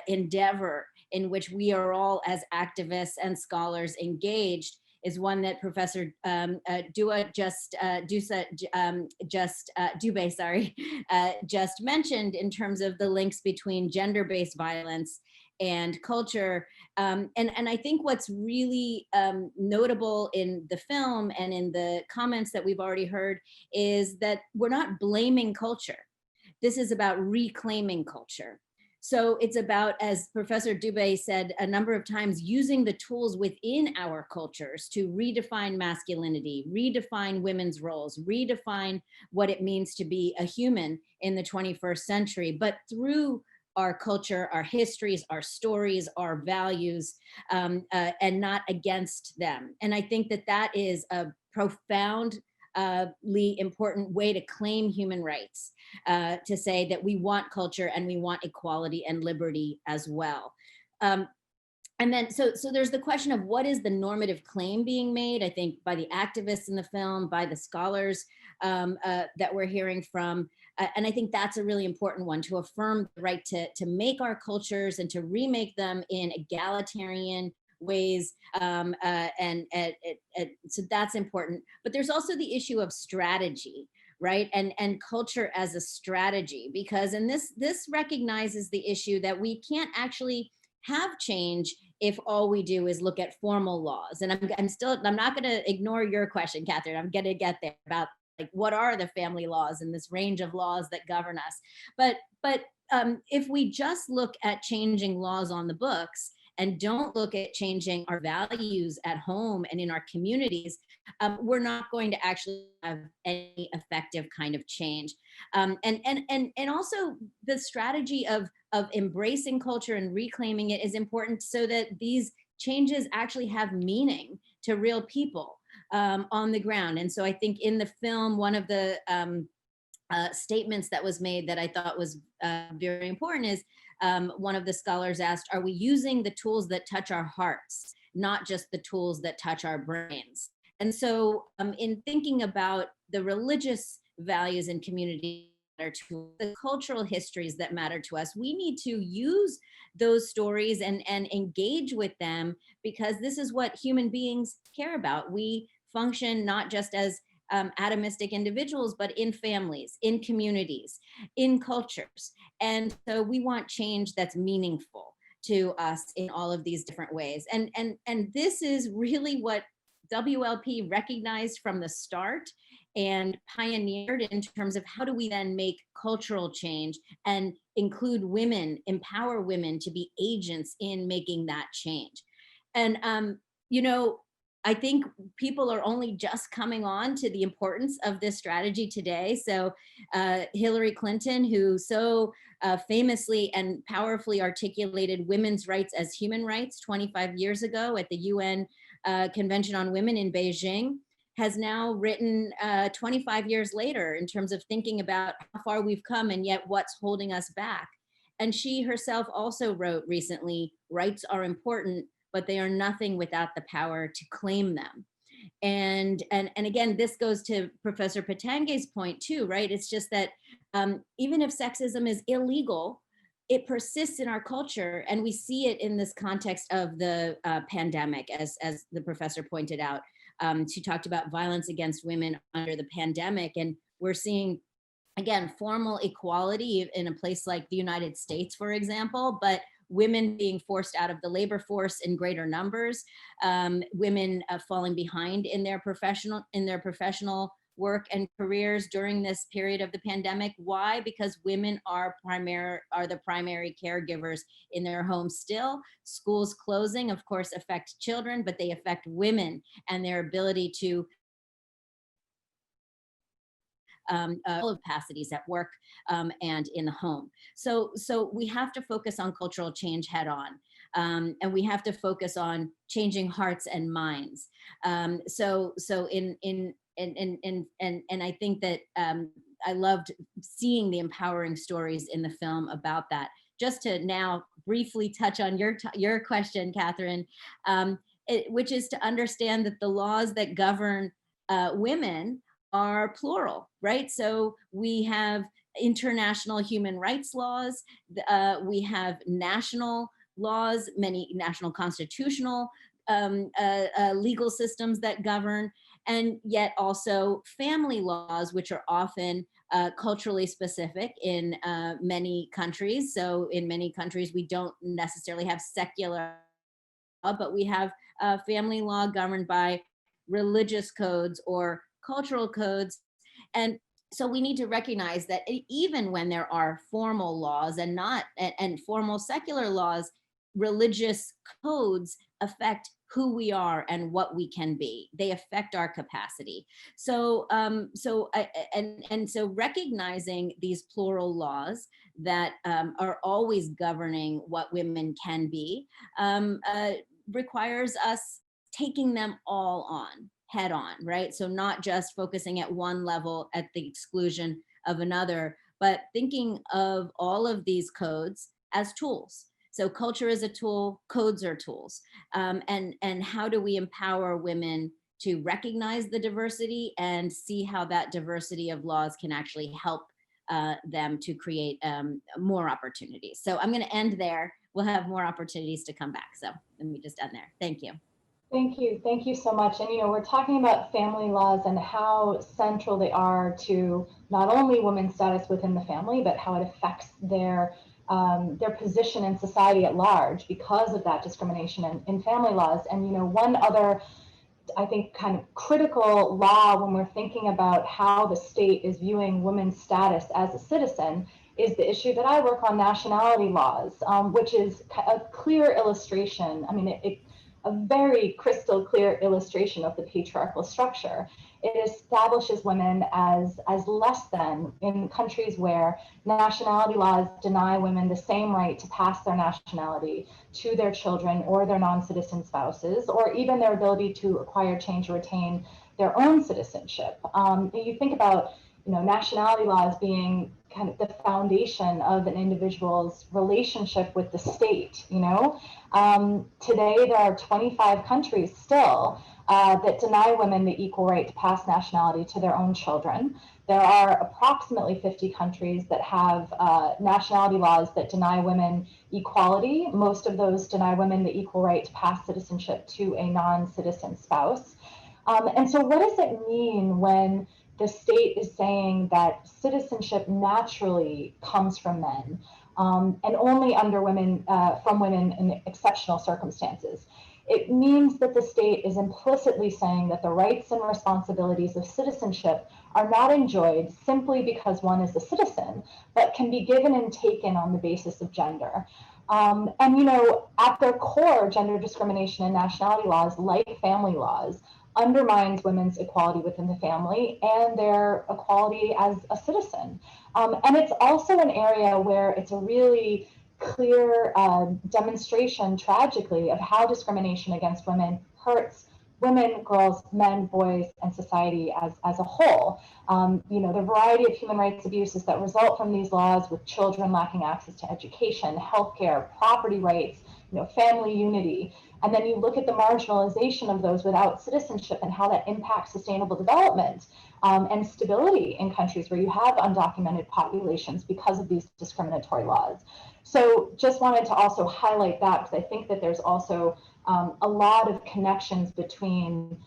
endeavor in which we are all as activists and scholars engaged is one that Professor Dubé just mentioned in terms of the links between gender-based violence and culture. And I think what's really notable in the film and in the comments that we've already heard is that we're not blaming culture. This is about reclaiming culture. So it's about, as Professor Dubé said a number of times, using the tools within our cultures to redefine masculinity, redefine women's roles, redefine what it means to be a human in the 21st century, but through our culture, our histories, our stories, our values, and not against them. And I think that that is a profoundly important way to claim human rights, to say that we want culture and we want equality and liberty as well. And then, so there's the question of what is the normative claim being made, I think, by the activists in the film, by the scholars that we're hearing from. And I think that's a really important one, to affirm the right to make our cultures and to remake them in egalitarian ways. So that's important. But there's also the issue of strategy, right? And culture as a strategy, because and this recognizes the issue that we can't actually have change if all we do is look at formal laws. And I'm not going to ignore your question, Catherine. I'm going to get there about like what are the family laws and this range of laws that govern us. But if we just look at changing laws on the books and don't look at changing our values at home and in our communities, we're not going to actually have any effective kind of change. And also the strategy of embracing culture and reclaiming it is important so that these changes actually have meaning to real people on the ground. And so I think in the film, one of the statements that was made that I thought was very important is one of the scholars asked, are we using the tools that touch our hearts, not just the tools that touch our brains? And so in thinking about the religious values and community to the cultural histories that matter to us, we need to use those stories and engage with them, because this is what human beings care about. We function not just as atomistic individuals, but in families, in communities, in cultures. And so we want change that's meaningful to us in all of these different ways. And this is really what WLP recognized from the start and pioneered in terms of how do we then make cultural change and include women, empower women to be agents in making that change. And, I think people are only just coming on to the importance of this strategy today. So Hillary Clinton, who so famously and powerfully articulated women's rights as human rights 25 years ago at the UN Convention on Women in Beijing, has now written 25 years later in terms of thinking about how far we've come and yet what's holding us back. And she herself also wrote recently, rights are important, but they are nothing without the power to claim them. And again, this goes to Professor Pitengi's point too, right? It's just that even if sexism is illegal, it persists in our culture, and we see it in this context of the pandemic, as the professor pointed out. She talked about violence against women under the pandemic, and we're seeing, again, formal equality in a place like the United States, for example, but women being forced out of the labor force in greater numbers, women falling behind in their professional work and careers during this period of the pandemic. Why? Because women are the primary caregivers in their homes still. Schools closing, of course, affect children, but they affect women and their ability to all capacities at work and in the home. So we have to focus on cultural change head on, and we have to focus on changing hearts and minds. And I think that I loved seeing the empowering stories in the film about that. Just to now briefly touch on your question, Catherine, which is to understand that the laws that govern women are plural, right? So we have international human rights laws, we have national laws, many national constitutional legal systems that govern, and yet also family laws, which are often culturally specific in many countries. So in many countries, we don't necessarily have secular law, but we have family law governed by religious codes or cultural codes. And so we need to recognize that even when there are formal laws and formal secular laws, religious codes affect who we are and what we can be. They affect our capacity. So recognizing these plural laws that are always governing what women can be requires us taking them all on, head on, right? So not just focusing at one level at the exclusion of another, but thinking of all of these codes as tools. So culture is a tool, codes are tools. And how do we empower women to recognize the diversity and see how that diversity of laws can actually help them to create more opportunities. So I'm gonna end there. We'll have more opportunities to come back. So let me just end there. Thank you. Thank you so much. And we're talking about family laws and how central they are to not only women's status within the family, but how it affects their position in society at large because of that discrimination in family laws. And one other, I think, kind of critical law when we're thinking about how the state is viewing women's status as a citizen is the issue that I work on, nationality laws, which is a clear illustration. I mean, a very crystal clear illustration of the patriarchal structure. It establishes women as less than in countries where nationality laws deny women the same right to pass their nationality to their children or their non-citizen spouses, or even their ability to acquire, change, or retain their own citizenship. You think about nationality laws being kind of the foundation of an individual's relationship with the state. Today there are 25 countries still that deny women the equal right to pass nationality to their own children. There are approximately 50 countries that have nationality laws that deny women equality. Most of those deny women the equal right to pass citizenship to a non-citizen spouse. And so what does it mean when the state is saying that citizenship naturally comes from men and only under women, from women in exceptional circumstances? It means that the state is implicitly saying that the rights and responsibilities of citizenship are not enjoyed simply because one is a citizen, but can be given and taken on the basis of gender. And at their core, gender discrimination and nationality laws, like family laws, undermines women's equality within the family and their equality as a citizen. And it's also an area where it's a really clear demonstration, tragically, of how discrimination against women hurts women, girls, men, boys, and society as a whole. The variety of human rights abuses that result from these laws, with children lacking access to education, healthcare, property rights, family unity. And then you look at the marginalization of those without citizenship and how that impacts sustainable development and stability in countries where you have undocumented populations because of these discriminatory laws. So just wanted to also highlight that, because I think that there's also a lot of connections between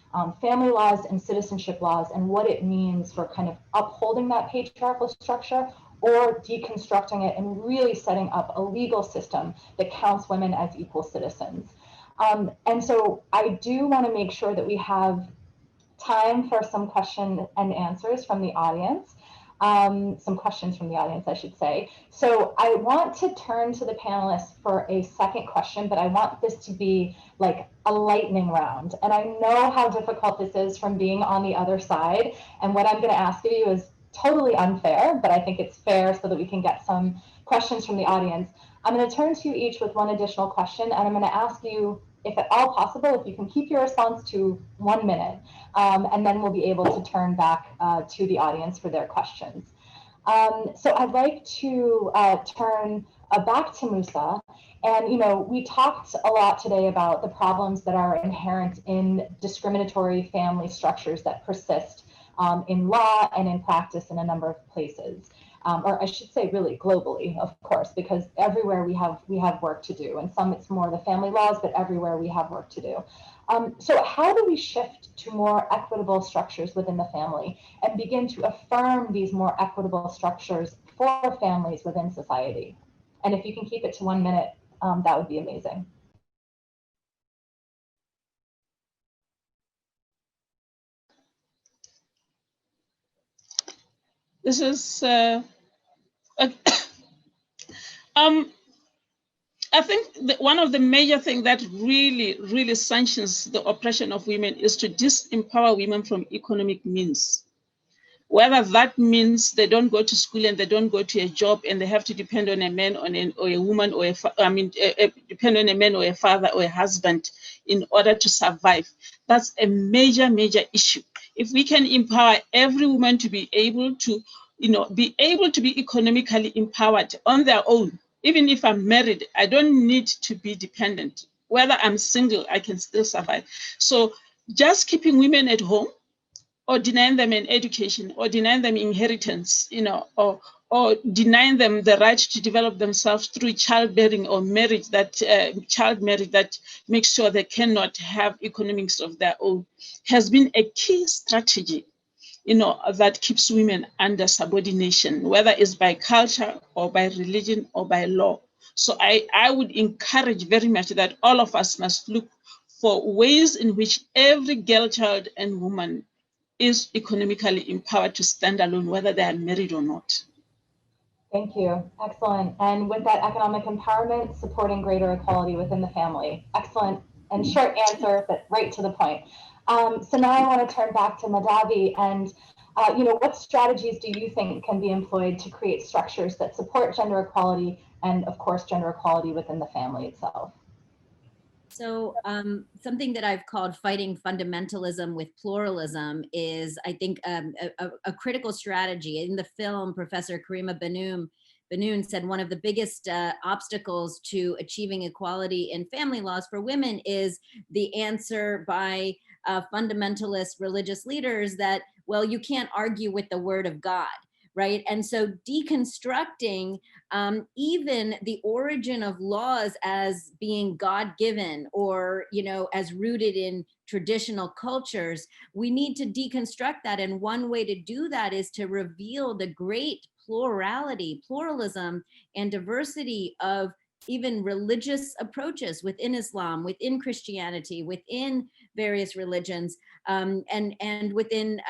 family laws and citizenship laws and what it means for kind of upholding that patriarchal structure or deconstructing it and really setting up a legal system that counts women as equal citizens. And so I do want to make sure that we have time for some question and answers from the audience. Some questions from the audience, I should say. So I want to turn to the panelists for a second question, but I want this to be like a lightning round. And I know how difficult this is from being on the other side. And what I'm going to ask of you is totally unfair, but I think it's fair so that we can get some questions from the audience. I'm going to turn to you each with one additional question, and I'm going to ask you, if at all possible, if you can keep your response to 1 minute, and then we'll be able to turn back to the audience for their questions. So I'd like to turn back to Musa. And, we talked a lot today about the problems that are inherent in discriminatory family structures that persist in law and in practice in a number of places. Or I should say really globally, of course, because everywhere we have work to do, and some it's more the family laws, but everywhere we have work to do. So how do we shift to more equitable structures within the family and begin to affirm these more equitable structures for families within society? And if you can keep it to 1 minute, that would be amazing. This is I think that one of the major things that really sanctions the oppression of women is to disempower women from economic means. Whether that means they don't go to school and they don't go to a job and they have to depend on a man or a woman or depend on a man or a father or a husband in order to survive. That's a major issue. If we can empower every woman to be able to, be economically empowered on their own. Even if I'm married, I don't need to be dependent. Whether I'm single, I can still survive. So just keeping women at home or denying them an education or denying them inheritance, or or denying them the right to develop themselves through childbearing or marriage, that child marriage that makes sure they cannot have economics of their own, has been a key strategy, that keeps women under subordination, whether it's by culture or by religion or by law. So I would encourage very much that all of us must look for ways in which every girl, child, and woman is economically empowered to stand alone, whether they are married or not. Thank you. Excellent. And with that economic empowerment, supporting greater equality within the family. Excellent and short answer, but right to the point. So now I want to turn back to Madhavi and, what strategies do you think can be employed to create structures that support gender equality and, of course, gender equality within the family itself? So something that I've called fighting fundamentalism with pluralism is, I think, a critical strategy. In the film, Professor Karima Banoun said one of the biggest obstacles to achieving equality in family laws for women is the answer by fundamentalist religious leaders that, well, you can't argue with the word of God. Right. And so deconstructing even the origin of laws as being God-given or, as rooted in traditional cultures, we need to deconstruct that. And one way to do that is to reveal the great pluralism, and diversity of even religious approaches within Islam, within Christianity, within various religions, and within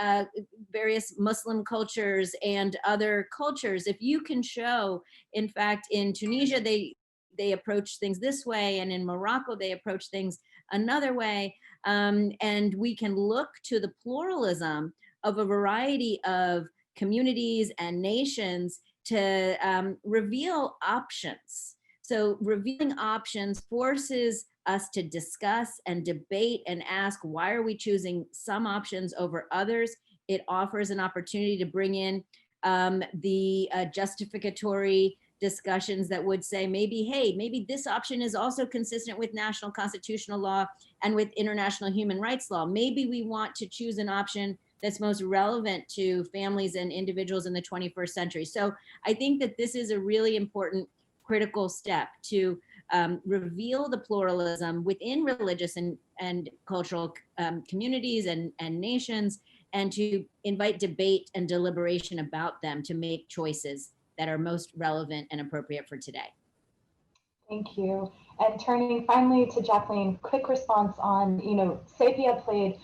various Muslim cultures and other cultures. If you can show, in fact, in Tunisia, they approach things this way, and in Morocco, they approach things another way. And we can look to the pluralism of a variety of communities and nations to reveal options. So revealing options forces us to discuss and debate and ask, why are we choosing some options over others? It offers an opportunity to bring in the justificatory discussions that would say, maybe this option is also consistent with national constitutional law and with international human rights law. Maybe we want to choose an option that's most relevant to families and individuals in the 21st century. So I think that this is a really important critical step to reveal the pluralism within religious and cultural communities and nations, and to invite debate and deliberation about them to make choices that are most relevant and appropriate for today. Thank you. And turning finally to Jacqueline, quick response on, SEPIA played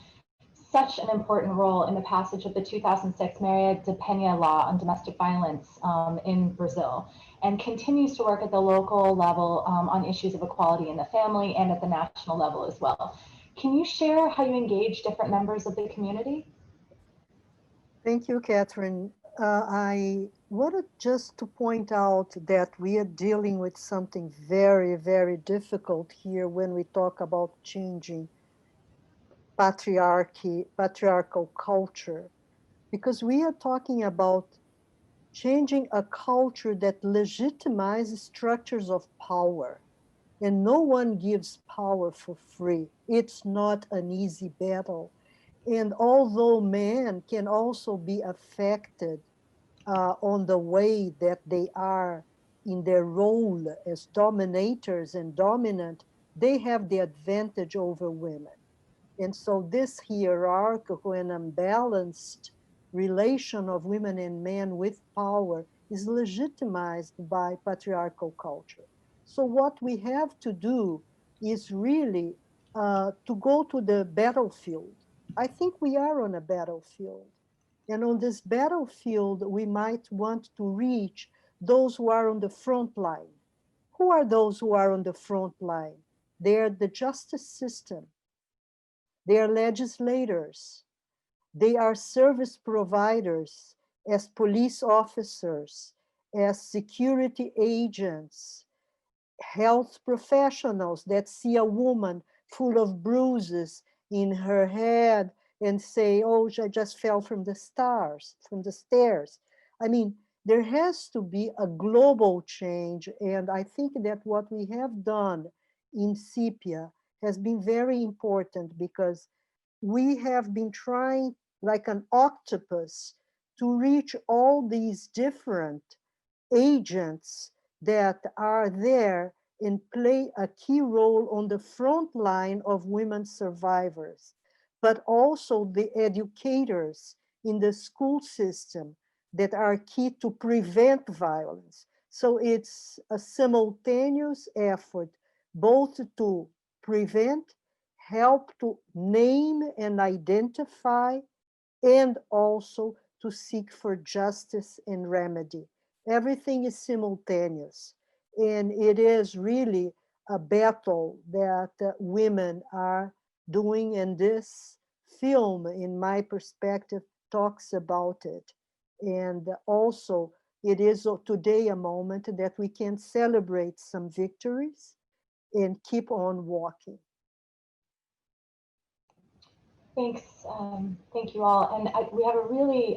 such an important role in the passage of the 2006 Maria de Penha law on domestic violence in Brazil, and continues to work at the local level on issues of equality in the family and at the national level as well. Can you share how you engage different members of the community? Thank you, Catherine. I wanted just to point out that we are dealing with something very, very difficult here when we talk about changing patriarchal culture, because we are talking about changing a culture that legitimizes structures of power. And no one gives power for free. It's not an easy battle. And although men can also be affected on the way that they are in their role as dominators and dominant, they have the advantage over women. And so this hierarchical and unbalanced relation of women and men with power is legitimized by patriarchal culture. So what we have to do is really to go to the battlefield. I think we are on a battlefield. And on this battlefield, we might want to reach those who are on the front line. Who are those who are on the front line? They are the justice system. They are legislators. They are service providers as police officers, as security agents, health professionals that see a woman full of bruises in her head and say, oh, I just fell from the stairs. I mean, there has to be a global change. And I think that what we have done in SEPIA has been very important, because we have been trying like an octopus to reach all these different agents that are there and play a key role on the front line of women survivors, but also the educators in the school system that are key to prevent violence. So it's a simultaneous effort both to prevent, help to name and identify, and also to seek for justice and remedy. Everything is simultaneous. And it is really a battle that women are doing, and this film, in my perspective, talks about it. And also, it is today a moment that we can celebrate some victories and keep on walking. Thanks. Thank you all. And we have a really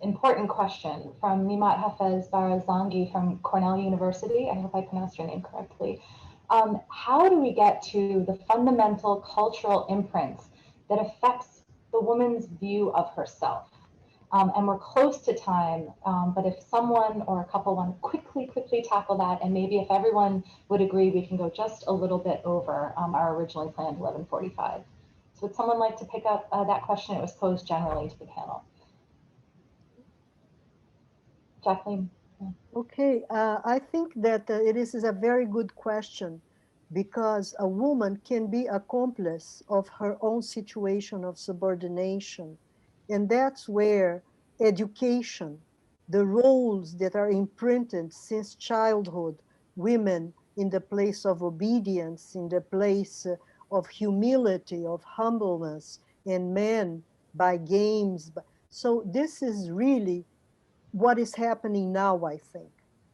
important question from Nimat Hafez Barazangi from Cornell University. I hope I pronounced your name correctly. How do we get to the fundamental cultural imprints that affects the woman's view of herself? And we're close to time, but if someone or a couple want to quickly tackle that, and maybe if everyone would agree, we can go just a little bit over our originally planned 11:45. So would someone like to pick up that question? It was posed generally to the panel. Jacqueline? Okay, I think that it is a very good question, because a woman can be accomplice of her own situation of subordination. And that's where education, the roles that are imprinted since childhood, women in the place of obedience, in the place of humility, of humbleness, and men by games. So this is really what is happening now, I think.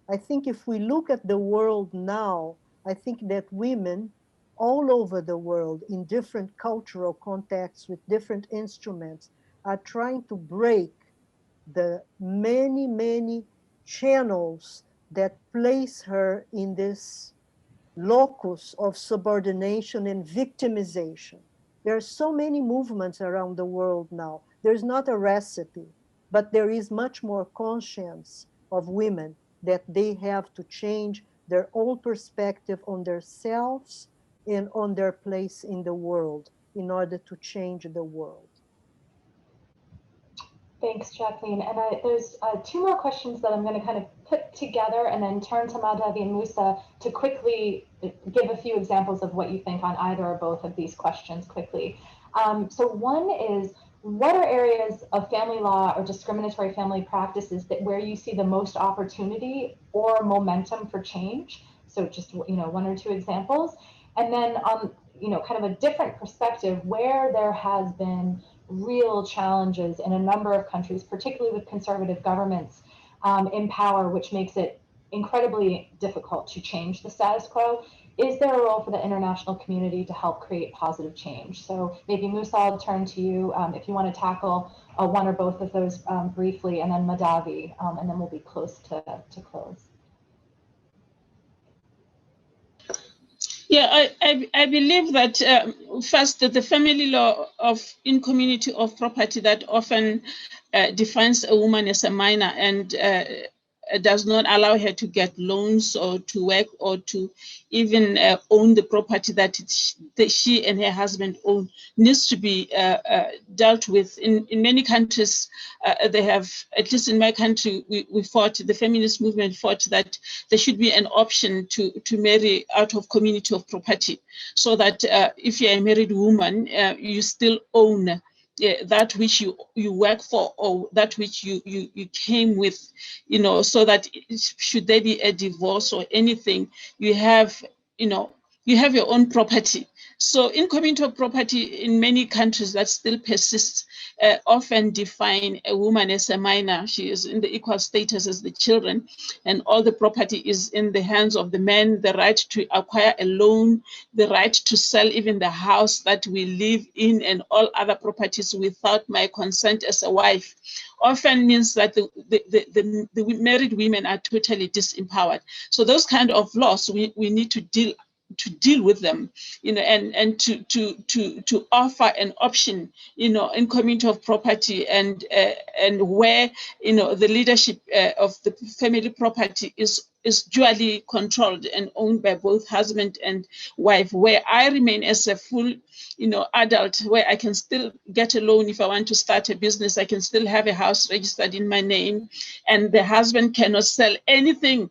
I think if we look at the world now, I think that women all over the world in different cultural contexts with different instruments are trying to break the many channels that place her in this locus of subordination and victimization. There are so many movements around the world now. There's not a recipe, but there is much more conscience of women that they have to change their own perspective on themselves and on their place in the world in order to change the world. Thanks, Jacqueline. And there's two more questions that I'm going to kind of put together and then turn to Madhavi and Musa to quickly give a few examples of what you think on either or both of these questions quickly. So one is, what are areas of family law or discriminatory family practices that where you see the most opportunity or momentum for change? So just, one or two examples. And then on, kind of a different perspective, where there has been real challenges in a number of countries, particularly with conservative governments in power, which makes it incredibly difficult to change the status quo. Is there a role for the international community to help create positive change? So maybe Musa, I'll turn to you if you want to tackle one or both of those briefly, and then Madhavi, and then we'll be close to close. Yeah, I believe that first that the family law in community of property that often defines a woman as a minor and does not allow her to get loans or to work or to even own the property that she and her husband own needs to be dealt with. In many countries, they have, at least in my country, we fought, the feminist movement fought that there should be an option to marry out of community of property, so that if you're a married woman, you still own that which you work for, or that which you came with, so that should there be a divorce or anything, you have your own property. So in community of property in many countries that still persists, often define a woman as a minor. She is in the equal status as the children, and all the property is in the hands of the men, the right to acquire a loan, the right to sell even the house that we live in, and all other properties without my consent as a wife. Often means that the married women are totally disempowered. So those kind of laws we need to deal deal with them, and to offer an option, in community of property, and where, the leadership of the family property is dually controlled and owned by both husband and wife, where I remain as a full, adult, where I can still get a loan if I want to start a business. I can still have a house registered in my name, and the husband cannot sell anything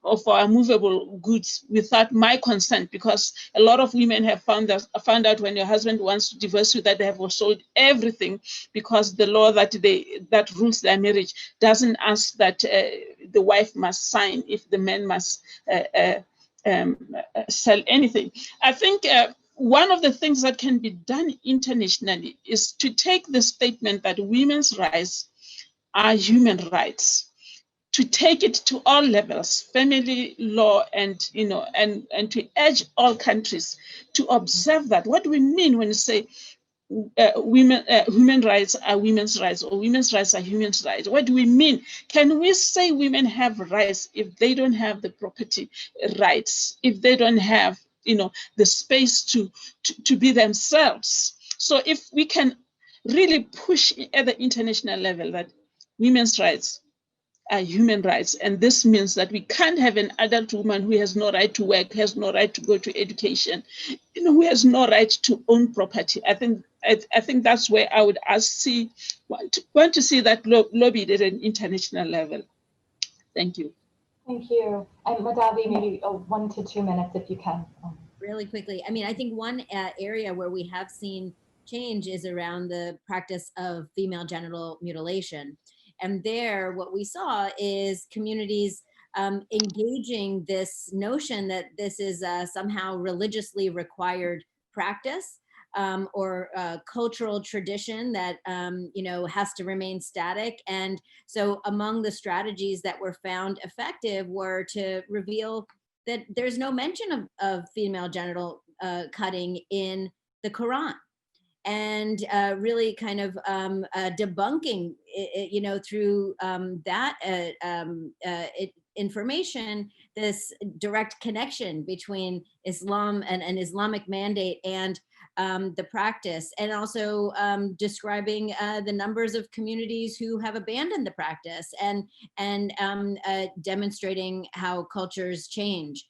of our movable goods without my consent, because a lot of women have found out when your husband wants to divorce you that they have sold everything, because the law that rules their marriage doesn't ask that the wife must sign if the man must sell anything. I think one of the things that can be done internationally is to take the statement that women's rights are human rights, to take it to all levels, family law, and to urge all countries to observe that. What do we mean when we say human rights are women's rights, or women's rights are human rights? What do we mean? Can we say women have rights if they don't have the property rights, if they don't have the space to be themselves? So if we can really push at the international level that women's rights are human rights, and this means that we can't have an adult woman who has no right to work, has no right to go to education, who has no right to own property. I think that's where I would want to see that lobbied at an international level. Thank you. Thank you. And Madhavi, maybe 1 to 2 minutes if you can. Really quickly, I think one area where we have seen change is around the practice of female genital mutilation. And there, what we saw is communities engaging this notion that this is somehow religiously required practice, or cultural tradition that has to remain static. And so among the strategies that were found effective were to reveal that there's no mention of female genital cutting in the Quran. And really kind of debunking, through that information, this direct connection between Islam and an Islamic mandate and the practice, and also describing the numbers of communities who have abandoned the practice, and demonstrating how cultures change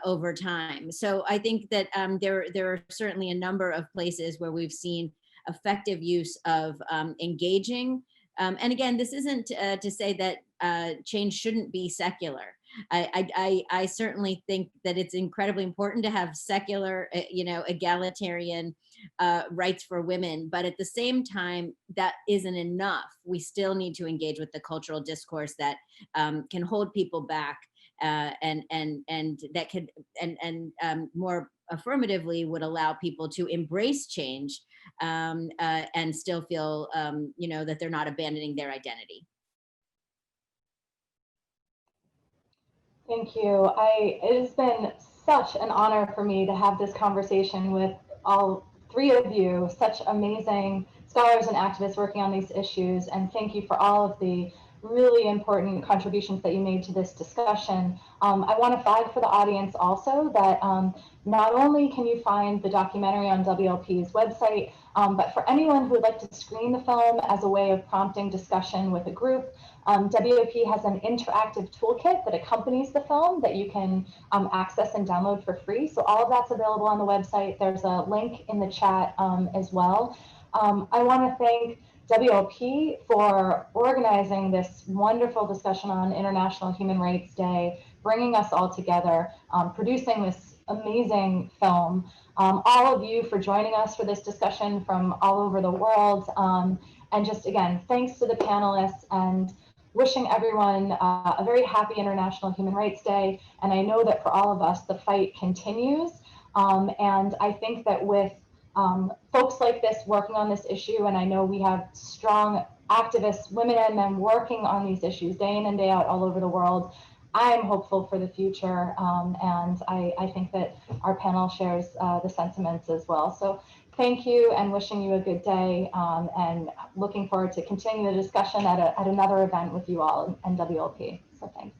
over time. So I think that there are certainly a number of places where we've seen effective use of engaging. And again, this isn't to say that change shouldn't be secular. I certainly think that it's incredibly important to have secular, egalitarian rights for women, but at the same time, that isn't enough. We still need to engage with the cultural discourse that can hold people back, and that could and more affirmatively would allow people to embrace change, and still feel that they're not abandoning their identity. Thank you. It has been such an honor for me to have this conversation with all three of you, such amazing scholars and activists working on these issues. And thank you for all of the really important contributions that you made to this discussion. I want to flag for the audience also that not only can you find the documentary on WLP's website, but for anyone who would like to screen the film as a way of prompting discussion with a group, WLP has an interactive toolkit that accompanies the film that you can access and download for free. So all of that's available on the website. There's a link in the chat as well. I want to thank WLP for organizing this wonderful discussion on International Human Rights Day, bringing us all together, producing this amazing film. All of you for joining us for this discussion from all over the world. And just again, thanks to the panelists, and wishing everyone a very happy International Human Rights Day. And I know that for all of us, the fight continues. And I think that with folks like this working on this issue, and I know we have strong activists, women and men working on these issues day in and day out all over the world, I am hopeful for the future. And I think that our panel shares the sentiments as well. So thank you, and wishing you a good day, and looking forward to continuing the discussion at another event with you all and WLP. So thanks.